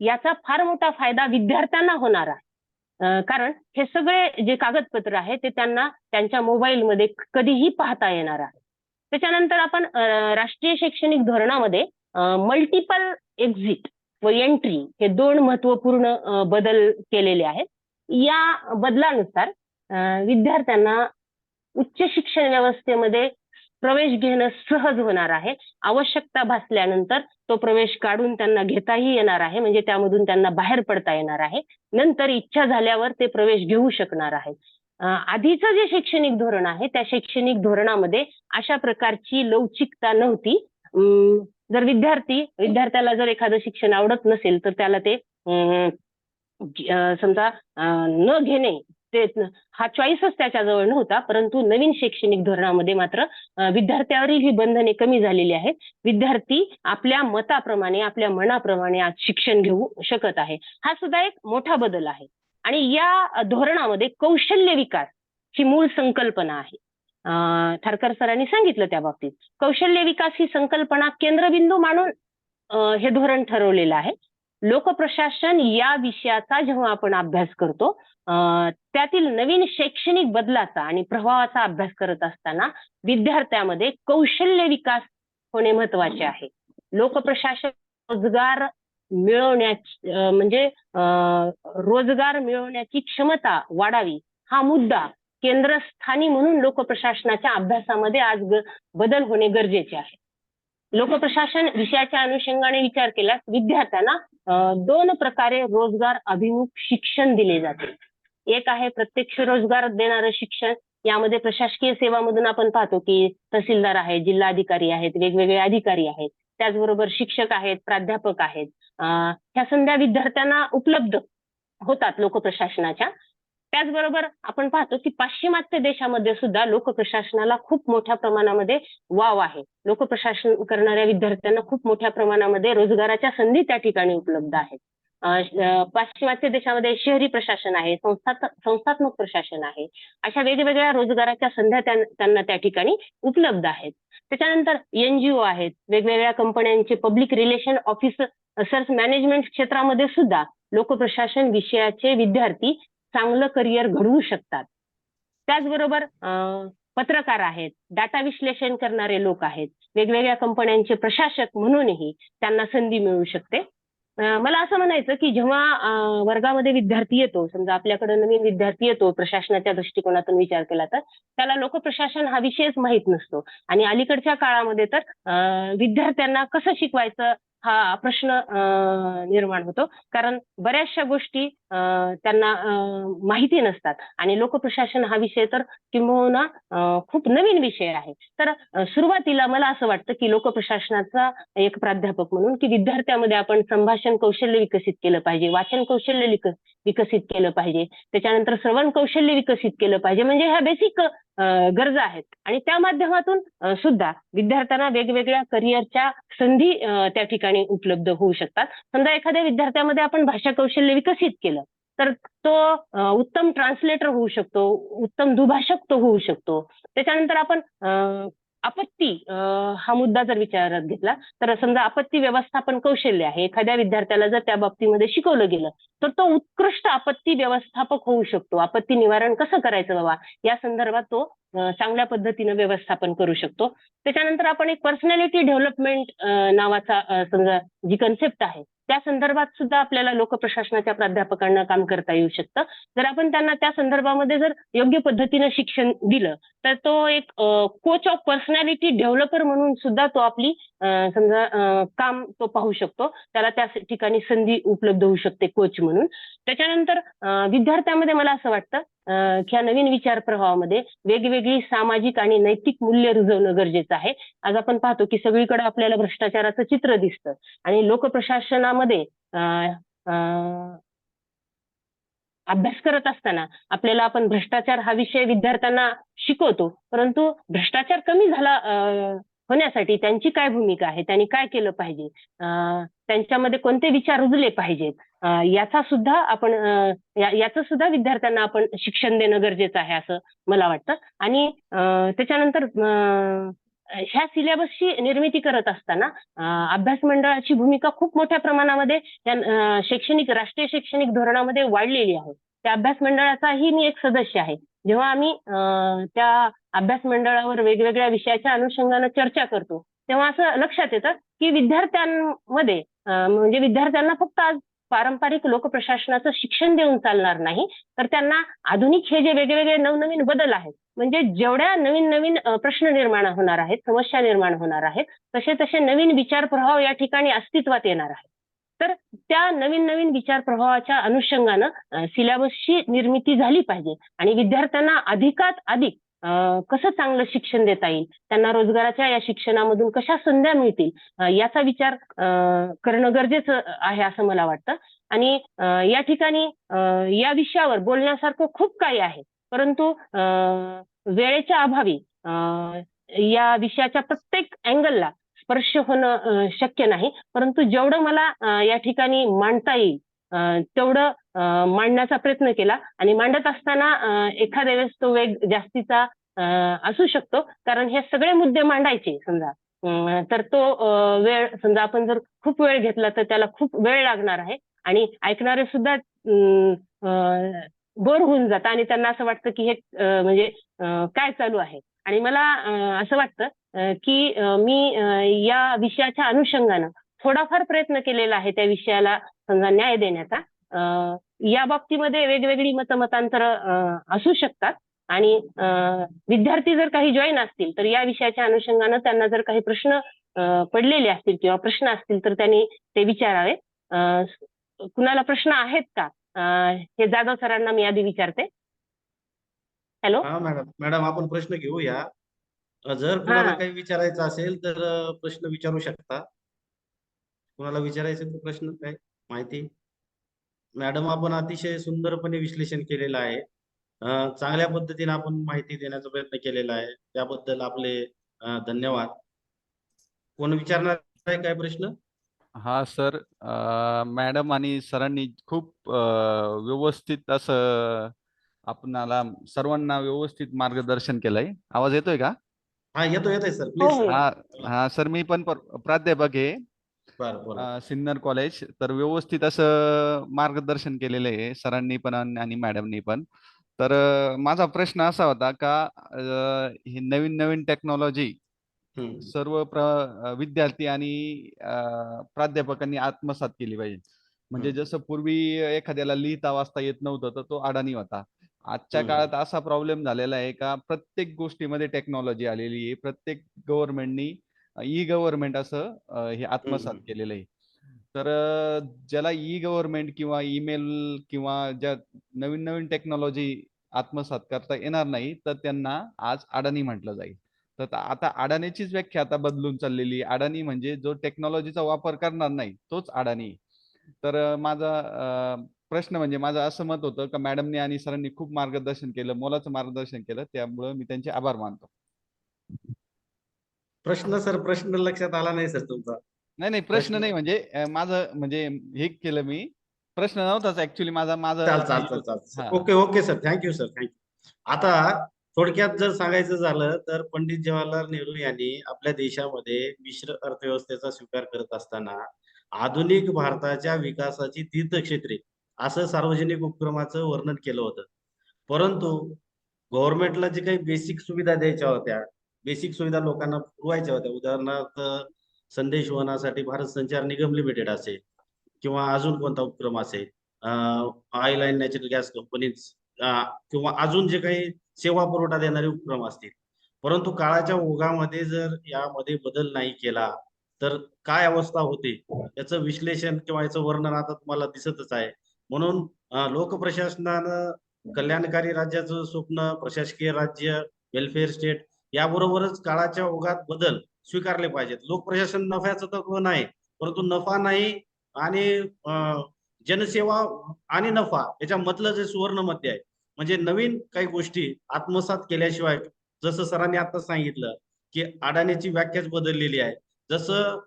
Speaker 9: याचा फार मोठा फायदा विद्यार्थ्यांना होणार आहे. कारण हे सगळे जे कागदपत्र आहे ते त्यांना त्यांच्या मोबाईलमध्ये कधीही पाहता येणार आहे. त्याच्यानंतर आपण राष्ट्रीय शैक्षणिक धोरणामध्ये मल्टिपल एक्झिट व एंट्री हे 2 महत्वपूर्ण बदल केलेले आहेत. या बदलानुसार विद्यार्थ्यांना उच्च शिक्षण व्यवस्थेमध्ये प्रवेश घेणं सहज होणार आहे. आवश्यकता भासल्यानंतर तो प्रवेश काढून त्यांना घेताही येणार आहे, म्हणजे त्यामधून त्यांना बाहेर पडता येणार आहे. नंतर इच्छा झाल्यावर ते प्रवेश घेऊ शकणार आहेत. आधीचं जे शैक्षणिक धोरण आहे त्या शैक्षणिक धोरणामध्ये अशा प्रकारची लवचिकता नव्हती. जर विद्यार्थ्याला जर एखादं शिक्षण आवडत नसेल तर त्याला ते समजा न घेणे हा चॉईसच त्याच्याजवळ नव्हता. परंतु नवीन शैक्षणिक धोरणामध्ये मात्र विद्यार्थ्यावरील ही बंधने कमी झालेली आहेत. विद्यार्थी आपल्या मताप्रमाणे, आपल्या मनाप्रमाणे आज शिक्षण घेऊ शकत आहे. हा सुद्धा एक मोठा बदल आहे. आणि या धोरणामध्ये कौशल्य विकास ही मूळ संकल्पना आहे. थारकर सरांनी सांगितलं त्या बाबतीत. कौशल्य विकास ही संकल्पना केंद्रबिंदू मानून हे धोरण ठरवलेलं आहे. लोकप्रशासन या विषयाचा जेव्हा आपण अभ्यास करतो त्यातील नवीन शैक्षणिक बदलाचा आणि प्रभावाचा अभ्यास करत असताना विद्यार्थ्यामध्ये कौशल्य विकास होणे महत्वाचे आहे. लोकप्रशासन रोजगार मिळवण्याची क्षमता वाढावी हा मुद्दा केंद्रस्थानी म्हणून लोकप्रशासनाच्या अभ्यासामध्ये आज बदल होणे गरजेचे आहे. लोकप्रशासन विषयाच्या अनुषंगाने विचार केल्यास विद्यार्थ्यांना 2 प्रकारे रोजगार अभिमुख शिक्षण दिले जाते. एक आहे प्रत्यक्ष रोजगार देणारं शिक्षण. यामध्ये प्रशासकीय सेवामधून आपण पाहतो की तहसीलदार आहेत, जिल्हाधिकारी आहेत, वेगवेगळे अधिकारी आहेत, त्याचबरोबर शिक्षक आहेत, प्राध्यापक आहेत. ह्या संध्या विद्यार्थ्यांना उपलब्ध होतात लोकप्रशासनाच्या. त्याचबरोबर आपण पाहतो की पाश्चिमात्य देशामध्ये सुद्धा लोकप्रशासनाला खूप मोठ्या प्रमाणामध्ये वाव आहे. लोकप्रशासन करणाऱ्या विद्यार्थ्यांना खूप मोठ्या प्रमाणामध्ये रोजगाराच्या संधी त्या ठिकाणी उपलब्ध आहेत. पाश्चिमात्य देशामध्ये शहरी प्रशासन आहे, संस्थात्मक प्रशासन आहे. अशा वेगवेगळ्या रोजगाराच्या संध्या त्यांना त्या ठिकाणी उपलब्ध आहेत. त्याच्यानंतर NGO आहेत, वेगवेगळ्या कंपन्यांचे पब्लिक रिलेशन ऑफिसर्स मॅनेजमेंट क्षेत्रामध्ये सुद्धा लोकप्रशासन विषयाचे विद्यार्थी चांगलं करिअर घडवू शकतात. त्याचबरोबर पत्रकार आहेत, डाटा विश्लेषण करणारे लोक आहेत, वेगवेगळ्या कंपन्यांचे प्रशासक म्हणूनही त्यांना संधी मिळू शकते. मला असं म्हणायचं की जेव्हा वर्गामध्ये विद्यार्थी येतो, समजा आपल्याकडे नवीन विद्यार्थी येतो, प्रशासनाच्या दृष्टिकोनातून विचार केला तर त्याला लोकप्रशासन हा विषयच माहीत नसतो आणि अलीकडच्या काळामध्ये तर विद्यार्थ्यांना कसं शिकवायचं हा प्रश्न निर्माण होतो, कारण बऱ्याचशा गोष्टी त्यांना माहिती नसतात आणि लोकप्रशासन हा विषय तर किंबहुना खूप नवीन विषय आहे. तर सुरुवातीला मला असं वाटतं की लोकप्रशासनाचा एक प्राध्यापक म्हणून की विद्यार्थ्यामध्ये आपण संभाषण कौशल्य विकसित केलं पाहिजे, वाचन कौशल्य विकसित केलं पाहिजे, त्याच्यानंतर श्रवण कौशल्य विकसित केलं पाहिजे. म्हणजे ह्या बेसिक गरजा आहेत आणि त्या माध्यमातून सुद्धा विद्यार्थ्यांना वेगवेगळ्या करिअरच्या संधी त्या ठिकाणी उपलब्ध होऊ शकतात. समजा एखाद्या विद्यार्थ्यामध्ये आपण भाषा कौशल्य विकसित केलं तर तो उत्तम ट्रान्सलेटर होऊ शकतो, उत्तम दुभाषक तो होऊ शकतो. त्याच्यानंतर आपण आपत्ती हा मुद्दा जर विचारात घेतला तर समजा आपत्ती व्यवस्थापन कौशल्य आहे, एखाद्या विद्यार्थ्याला जर त्या बाबतीमध्ये शिकवलं गेलं तर तो उत्कृष्ट आपत्ती व्यवस्थापक होऊ शकतो. आपत्ती निवारण कसं करायचं बाबा या संदर्भात तो चांगल्या पद्धतीने व्यवस्थापन करू शकतो. त्याच्यानंतर आपण एक पर्सनॅलिटी डेव्हलपमेंट नावाचा समजा जी कन्सेप्ट आहे त्या संदर्भात सुद्धा आपल्याला लोकप्रशासनाच्या प्राध्यापकांना काम करता येऊ शकतं. जर आपण त्यांना त्या संदर्भामध्ये जर योग्य पद्धतीनं शिक्षण दिलं तर तो एक कोच ऑफ पर्सनॅलिटी डेव्हलपर म्हणून सुद्धा तो आपली समजा काम तो पाहू शकतो, त्याला त्या ठिकाणी संधी उपलब्ध होऊ शकते कोच म्हणून. त्याच्यानंतर विद्यार्थ्यामध्ये मला असं वाटतं ह्या नवीन विचार प्रवाहामध्ये वेगवेगळी सामाजिक आणि नैतिक मूल्य रुजवणं गरजेचं आहे. आज आपण पाहतो की सगळीकडे आपल्याला भ्रष्टाचाराचं चित्र दिसतं आणि लोकप्रशासनामध्ये अभ्यास करत असताना आपल्याला आपण भ्रष्टाचार हा विषय विद्यार्थ्यांना शिकवतो, परंतु भ्रष्टाचार कमी झाला होण्यासाठी त्यांची काय भूमिका आहे, त्यांनी काय केलं पाहिजे, त्यांच्यामध्ये कोणते विचार रुजले पाहिजेत, याचा सुद्धा आपण याचं सुद्धा विद्यार्थ्यांना आपण शिक्षण देणं गरजेचं आहे असं मला वाटतं. आणि त्याच्यानंतर ह्या सिलेबसची निर्मिती करत असताना अभ्यास मंडळाची भूमिका खूप मोठ्या प्रमाणामध्ये राष्ट्रीय शैक्षणिक धोरणामध्ये वाढलेली आहे. त्या अभ्यास मंडळाचाही मी एक सदस्य आहे. जेव्हा आम्ही त्या अभ्यास मंडळावर वेगवेगळ्या विषयाच्या अनुषंगानं चर्चा करतो तेव्हा असं लक्षात येतं की विद्यार्थ्यांमध्ये म्हणजे विद्यार्थ्यांना फक्त आज पारंपरिक लोकप्रशासनाचं शिक्षण देऊन चालणार नाही, तर त्यांना आधुनिक हे जे वेगवेगळे नवनवीन बदल आहेत, म्हणजे जेवढ्या नवीन नवीन प्रश्न निर्माण होणार आहेत, समस्या निर्माण होणार आहेत, तसे तसे नवीन विचार प्रवाह या ठिकाणी अस्तित्वात येणार आहेत. तर त्या नवीन नवीन विचार प्रवाहाच्या अनुषंगानं सिलेबसची निर्मिती झाली पाहिजे आणि विद्यार्थ्यांना अधिकात अधिक कसं चांगलं शिक्षण देता येईल, त्यांना रोजगाराच्या या शिक्षणामधून कशा संध्या मिळतील याचा विचार करणं गरजेचं आहे असं मला वाटतं. आणि या ठिकाणी या विषयावर बोलण्यासारखं खूप काही आहे, परंतु वेळेच्या अभावी या विषयाच्या प्रत्येक अँगलला स्पर्श होणं शक्य नाही, परंतु जेवढं मला या ठिकाणी मांडता येईल तेवढं मांडण्याचा प्रयत्न केला. आणि मांडत असताना एखाद्या वेळेस तो वेग जास्तीचा असू शकतो, कारण हे सगळे मुद्दे मांडायचे समजा तर तो वेळ समजा आपण जर खूप वेळ घेतला तर त्याला खूप वेळ लागणार आहे आणि ऐकणारे सुद्धा बोर होऊन जातात आणि त्यांना असं वाटतं की हे म्हणजे काय चालू आहे. आणि मला असं वाटतं की मी या विषयाच्या अनुषंगानं थोडाफार प्रयत्न केलेला आहे त्या विषयाला समजा न्याय देण्याचा. या बाबतीमध्ये वेगवेगळी मतमतांतर असू शकतात आणि विद्यार्थी जर काही जॉईन असतील तर या विषयाच्या अनुषंगानं त्यांना जर काही प्रश्न पडलेले असतील किंवा प्रश्न असतील तर त्यांनी ते विचारावे. कुणाला प्रश्न आहेत का हे जाधव सरांना मी आधी विचारते. हॅलो.
Speaker 1: हा मॅडम आपण प्रश्न घेऊया. जर कुणाला काही विचारायचं असेल तर प्रश्न विचारू शकता. कुणाला विचारायचं तर प्रश्न काय माहिती. मॅडम आपण अतिशय सुंदरपणे विश्लेषण केलेलं आहे. चांगल्या पद्धतीने आपण माहिती देण्याचा प्रयत्न केलेला आहे, त्याबद्दल आपले धन्यवाद. कोण विचारणार आहे काय प्रश्न?
Speaker 10: हा सर, मॅडम आणि सरांनी खूप व्यवस्थित असं आपणाला सर्वांना व्यवस्थित मार्गदर्शन केलंय. आवाज येतोय का?
Speaker 1: हा येतोय सर,
Speaker 9: हो
Speaker 1: प्लीज
Speaker 9: हो.
Speaker 1: सर.
Speaker 10: हा हा सर, मी पण प्राध्यापक आहे
Speaker 1: बरं बोला.
Speaker 10: सिन्नर कॉलेज. तर व्यवस्थित असं मार्गदर्शन केलेलं आहे सरांनी पण आणि मॅडमनी पण. तर माझा प्रश्न असा होता का ही नवीन नवीन टेक्नॉलॉजी
Speaker 1: हम्म.
Speaker 10: सर्व विद्यार्थी आणि प्राध्यापकांनी आत्मसात केली पाहिजे. म्हणजे
Speaker 1: हम्म.
Speaker 10: जसं पूर्वी एखाद्याला लिहिता वाचता येत नव्हतं तर तो अडाणी होता. आजच्या
Speaker 1: हम्म.
Speaker 10: काळात असा प्रॉब्लेम झालेला आहे का प्रत्येक गोष्टीमध्ये टेक्नॉलॉजी आलेली आहे. प्रत्येक गव्हर्नमेंटनी ई गव्हर्नमेंट असं हे आत्मसात
Speaker 1: हम्म.
Speaker 10: केलेलं आहे. तर ज्याला ई गव्हर्नमेंट किंवा ईमेल किंवा ज्या नवीन नवीन टेक्नॉलॉजी आत्मसात करता येणार नाही तर त्यांना आज अडाणी म्हटलं जाईल. तर आता अडाणीचीच व्याख्या आता बदलून चाललेली आहे. अडाणी म्हणजे जो टेक्नॉलॉजीचा वापर करणार नाही तोच अडाणी. तर माझा प्रश्न म्हणजे माझं असं मत होतं का मॅडमने आणि सरांनी खूप मार्गदर्शन केलं, मोलाचं मार्गदर्शन केलं. त्यामुळे मी त्यांचे आभार मानतो.
Speaker 1: प्रश्न लक्षात आला नाही सर तुमचा.
Speaker 10: नाही नाही, प्रश्न
Speaker 1: प्रश्न
Speaker 10: नाही म्हणजे माझं म्हणजे हे केलं मी. प्रश्न नव्हताच ऍक्च्युली माझं
Speaker 1: चाल.
Speaker 10: हा.
Speaker 1: Okay okay sir, thank you sir, thank you. आता थोडक्यात जर सांगायचं झालं तर पंडित जवाहरलाल नेहरू यांनी आपल्या देशामध्ये मिश्र अर्थव्यवस्थेचा स्वीकार करत असताना आधुनिक भारताच्या विकासाची तीर्थक्षेत्रे असं सार्वजनिक उपक्रमाचं वर्णन केलं होतं. परंतु गव्हर्नमेंटला जे काही बेसिक सुविधा द्यायच्या होत्या, बेसिक सुविधा लोकांना पुरवायच्या होत्या, उदाहरणार्थ संदेश वहनासाठी भारत संचार निगम लिमिटेड असेल किंवा अजून कोणता उपक्रम असेल, oil and natural gas companies किंवा अजून जे काही सेवा पुरवठा देणारे उपक्रम असतील. परंतु काळाच्या ओघामध्ये जर यामध्ये बदल नाही केला तर काय अवस्था होते याचं विश्लेषण किंवा याचं वर्णन आता तुम्हाला दिसतच आहे. म्हणून लोकप्रशासनानं कल्याणकारी राज्याचं स्वप्न, प्रशासकीय राज्य, वेलफेअर स्टेट याबरोबरच काळाच्या ओघात बदल स्वीकारले पाहिजेत. लोकप्रशासन नफ्याचं तत्व नाही, परंतु नफा नाही आणि जनसेवा आणि नफा याच्यामधलं जे सुवर्ण मध्य आहे, म्हणजे नवीन काही गोष्टी आत्मसात केल्याशिवाय, जसं सरांनी आता सांगितलं की अडाणीची व्याख्याच बदललेली आहे. जसं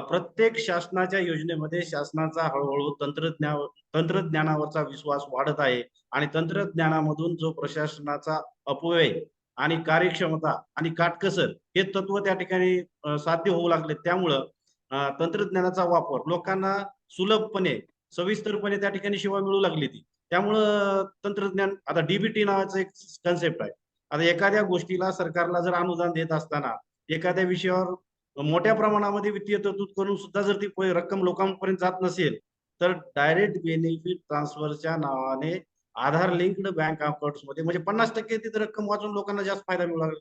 Speaker 1: प्रत्येक शासनाच्या योजनेमध्ये शासनाचा हळूहळू तंत्रज्ञानावरचा विश्वास वाढत आहे आणि तंत्रज्ञानामधून जो प्रशासनाचा अपव्यय आणि कार्यक्षमता आणि काटकसर हे तत्व त्या ठिकाणी साध्य होऊ लागले. त्यामुळं तंत्रज्ञानाचा वापर लोकांना सुलभपणे, सविस्तरपणे त्या ठिकाणी सेवा मिळू लागली ती. त्यामुळं तंत्रज्ञान, आता डीबीटी नावाचं एक कन्सेप्ट आहे. आता एखाद्या गोष्टीला सरकारला जर अनुदान देत असताना एखाद्या विषयावर मोठ्या प्रमाणामध्ये वित्तीय तरतूद करून सुद्धा जर ती रक्कम लोकांपर्यंत जात नसेल तर डायरेक्ट बेनिफिट ट्रान्सफरच्या नावाने आधार लिंक्ड बँक अकाउंट्स मध्ये म्हणजे 50% ती रक्कम वाचून लोकांना जास्त फायदा मिळू लागला.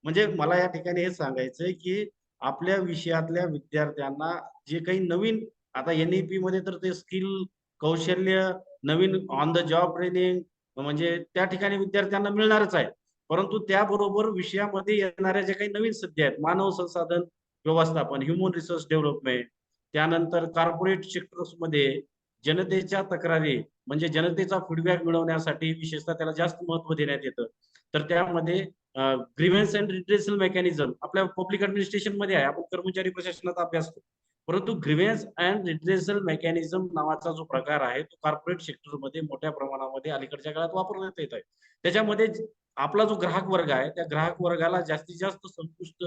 Speaker 1: म्हणजे मला या ठिकाणी हे सांगायचंय की आपल्या विषयातल्या विद्यार्थ्यांना जे काही नवीन, आता एनईपी मध्ये तर ते स्किल, कौशल्य, नवीन ऑन द जॉब ट्रेनिंग म्हणजे त्या ठिकाणी विद्यार्थ्यांना मिळणारच आहे. परंतु त्याबरोबर विषयामध्ये येणाऱ्या जे काही नवीन सध्या आहेत, मानव संसाधन व्यवस्थापन, ह्युमन रिसोर्स डेव्हलपमेंट, त्यानंतर कॉर्पोरेट सेक्टर्स मध्ये जनतेच्या तक्रारी म्हणजे जनतेचा फीडबॅक मिळवण्यासाठी विशेषतः त्याला जास्त महत्व देण्यात येतं. तर त्यामध्ये ग्रीव्हन्स अँड रिड्रेसल मेकॅनिझम आपल्या पब्लिक ऍडमिनिस्ट्रेशन मध्ये आहे, आपण कर्मचारी प्रशासनाचा अभ्यास करतो. परंतु ग्रीव्हन्स अँड रिड्रेसल मेकॅनिझम नावाचा जो प्रकार आहे तो कॉर्पोरेट सेक्टरमध्ये मोठ्या प्रमाणामध्ये अलीकडच्या काळात वापरण्यात येत आहे. त्याच्यामध्ये आपला जो ग्राहक वर्ग आहे त्या ग्राहक वर्गाला जास्तीत जास्त संतुष्ट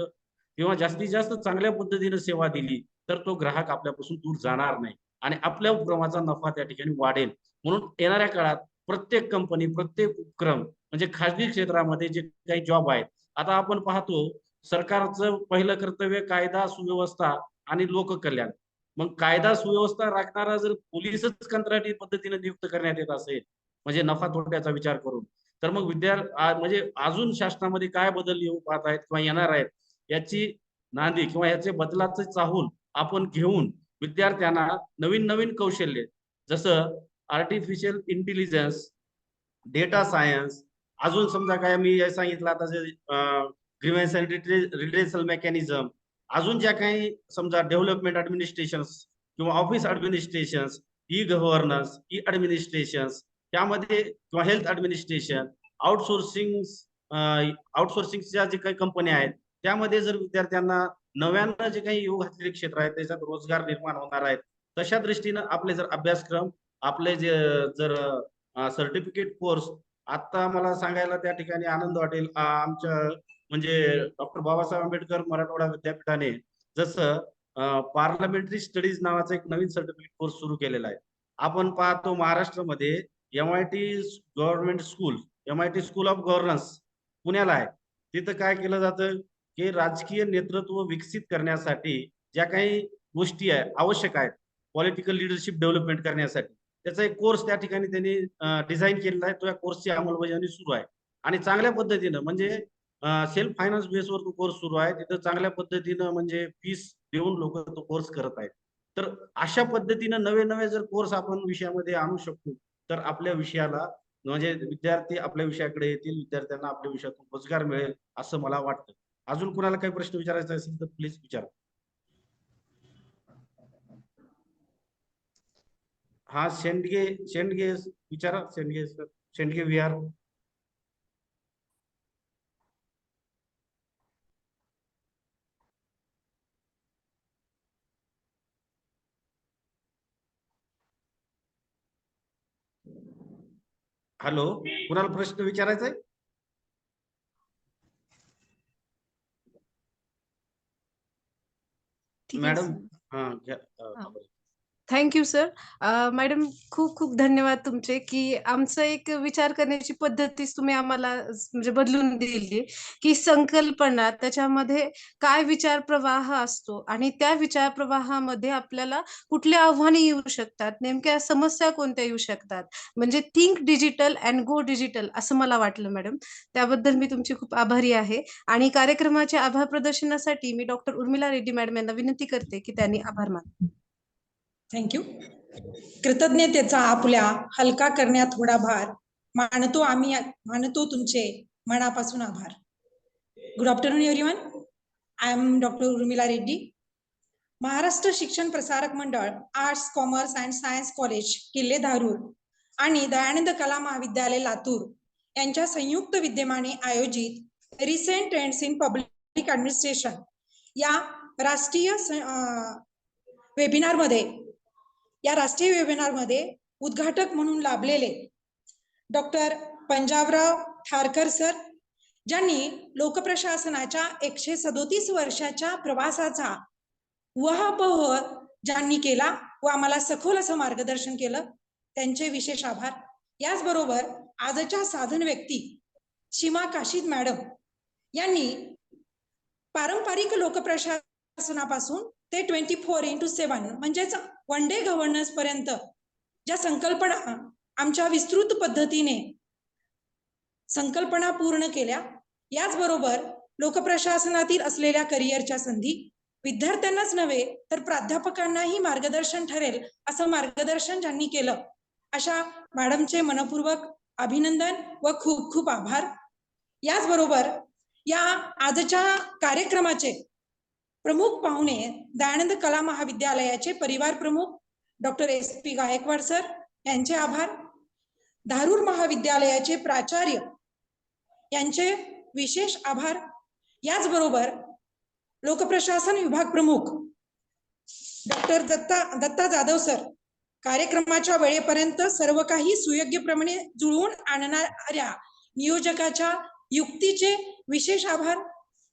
Speaker 1: किंवा जास्तीत जास्त चांगल्या पद्धतीने सेवा दिली तर तो ग्राहक आपल्यापासून दूर जाणार नाही आणि आपल्या उपक्रमाचा नफा त्या ठिकाणी वाढेल. म्हणून येणाऱ्या काळात प्रत्येक कंपनी, प्रत्येक उपक्रम म्हणजे खाजगी क्षेत्रामध्ये जे काही जॉब आहेत, आता आपण पाहतो सरकारचं पहिलं कर्तव्य कायदा सुव्यवस्था आणि लोककल्याण. मग कायदा सुव्यवस्था राखणारा जर पोलीसच कंत्राटी पद्धतीने नियुक्त करण्यात येत असेल म्हणजे नफा तोट्याचा विचार करून, तर मग म्हणजे अजून शासनामध्ये काय बदल येऊ पाहत आहेत किंवा येणार आहेत याची नांदी किंवा याचे बदलाचे चाहूल आपण घेऊन विद्यार्थ्यांना नवीन नवीन कौशल्य जसं आर्टिफिशियल इंटेलिजन्स, डेटा सायन्स, अजून समजा काय मी सांगितलं आता जे ग्रीव्हन्स अँड रिड्रेसल मेकॅनिझम, अजून ज्या काही समजा डेव्हलपमेंट ऍडमिनिस्ट्रेशन किंवा office administration, e governance, E administration, त्यामध्ये किंवा हेल्थ ऍडमिनिस्ट्रेशन, आउटसोर्सिंगच्या जे काही कंपन्या आहेत त्यामध्ये जर विद्यार्थ्यांना नव्यानं जे काही येऊ घातलेले क्षेत्र आहेत त्याच्यात रोजगार निर्माण होणार आहेत. तशा दृष्टीनं आपले जर अभ्यासक्रम, आपले जे जर सर्टिफिकेट कोर्स, आता मला सांगायला त्या ठिकाणी आनंद वाटेल, आमच्या म्हणजे डॉक्टर बाबासाहेब आंबेडकर मराठवाडा विद्यापीठाने जसं पार्लमेंटरी स्टडीज नावाचा एक नवीन सर्टिफिकेट कोर्स सुरू केलेला आहे. आपण पाहतो महाराष्ट्रामध्ये MIT government school, MIT school of governance पुण्याला आहे. तिथं काय केलं जातं की राजकीय नेतृत्व विकसित करण्यासाठी ज्या काही गोष्टी आवश्यक आहेत पॉलिटिकल लिडरशिप डेव्हलपमेंट करण्यासाठी, त्याचा एक कोर्स त्या ठिकाणी त्यांनी डिझाईन केलेला आहे. तो या कोर्सची अंमलबजावणी सुरू आहे आणि चांगल्या पद्धतीनं म्हणजे सेल्फ फायनान्स बेसवर तो कोर्स सुरू आहे. तिथं चांगल्या पद्धतीनं म्हणजे फीस देऊन लोक तो कोर्स करत आहेत. तर अशा पद्धतीनं नवे नवे जर कोर्स आपण विषयामध्ये आणू शकतो तर आपल्या विषयाला म्हणजे विद्यार्थी आपल्या विषयाकडे येतील, विद्यार्थ्यांना आपल्या विषयातून रोजगार मिळेल असं मला वाटतं. अजून कुणाला काही प्रश्न विचारायचा असेल तर प्लीज विचारा. हा शेंडगे विचारा. शेंडगे विहार. हॅलो, कुणाला प्रश्न विचारायचा आहे? मॅडम हा घ्या.
Speaker 3: Thank you sir. मॅडम खूप खूप धन्यवाद तुमचे की आमचं एक विचार करण्याची पद्धतीच तुम्ही आम्हाला म्हणजे बदलून दिली की संकल्पना त्याच्यामध्ये काय विचार प्रवाह असतो आणि त्या विचार प्रवाहामध्ये आपल्याला कुठले आव्हाने येऊ शकतात, नेमक्या समस्या कोणत्या येऊ शकतात, म्हणजे think digital and go digital असं मला वाटलं मॅडम. त्याबद्दल मी तुमची खूप आभारी आहे आणि कार्यक्रमाच्या आभार प्रदर्शनासाठी मी डॉक्टर उर्मिला रेड्डी मॅडम यांना विनंती करते की त्यांनी आभार मानावे.
Speaker 11: थँक्यू. कृतज्ञतेचा आपल्या हलका करण्यात थोडा भार मानतो तुमचे मनापासून आभार. Good afternoon everyone. I am doctor Urmila Reddy. Maharashtra शिक्षण Prasarak Mandal, arts, commerce and science college किल्ले धारूर आणि दयानंद कला महाविद्यालय लातूर यांच्या संयुक्त विद्यमाने आयोजित recent trends in public administration या राष्ट्रीय वेबिनारमध्ये उद्घाटक म्हणून लाभलेले डॉक्टर पंजाबराव थारकर सर, ज्यांनी लोकप्रशासनाच्या 137 वर्षाच्या प्रवासाचा वहापोह ज्यांनी केला व आम्हाला सखोल असं मार्गदर्शन केलं, त्यांचे विशेष आभार. याचबरोबर आजच्या साधन व्यक्ती सीमा काशीद मॅडम यांनी पारंपरिक लोकप्रशासनापासून ते 24/7 म्हणजेच वन डे गव्हर्नन्स पर्यंत ज्या संकल्पना आमच्या विस्तृत पद्धतीने संकल्पना पूर्ण केल्या, याचबरोबर लोकप्रशासनातील असलेल्या करिअरच्या संधी विद्यार्थ्यांनाच नव्हे तर प्राध्यापकांनाही मार्गदर्शन ठरेल असं मार्गदर्शन ज्यांनी केलं, अशा मॅडमचे मनपूर्वक अभिनंदन व खूप खूप आभार. याचबरोबर या आजच्या कार्यक्रमाचे प्रमुख पाहुणे दयानंद कला महाविद्यालयाचे परिवार प्रमुख डॉक्टर SP गायकवाड सर यांचे आभार. धारूर महाविद्यालयाचे प्राचार्य यांचे विशेष आभार. याचबरोबर लोकप्रशासन विभाग प्रमुख डॉक्टर दत्ता जाधव सर, कार्यक्रमाच्या वेळेपर्यंत सर्व काही सुयोग्यप्रमाणे जुळवून आणणाऱ्या नियोजकाच्या युक्तीचे विशेष आभार.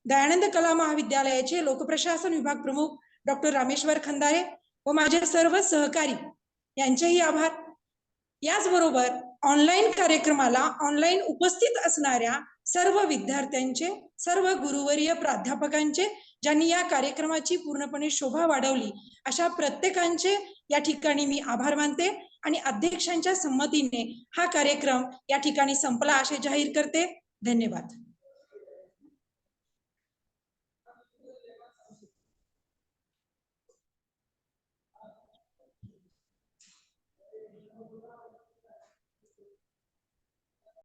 Speaker 11: दयानंद कला महाविद्यालयाचे लोकप्रशासन विभाग प्रमुख डॉक्टर रामेश्वर खंदारे व माझे सर्व सहकारी यांचेही आभार. याचबरोबर ऑनलाईन कार्यक्रमाला ऑनलाईन उपस्थित असणाऱ्या सर्व विद्यार्थ्यांचे, सर्व गुरुवर्य प्राध्यापकांचे, ज्यांनी या कार्यक्रमाची पूर्णपणे शोभा वाढवली, अशा प्रत्येकांचे या ठिकाणी मी आभार मानते आणि अध्यक्षांच्या संमतीने हा कार्यक्रम या ठिकाणी संपला असे जाहीर करते. धन्यवाद.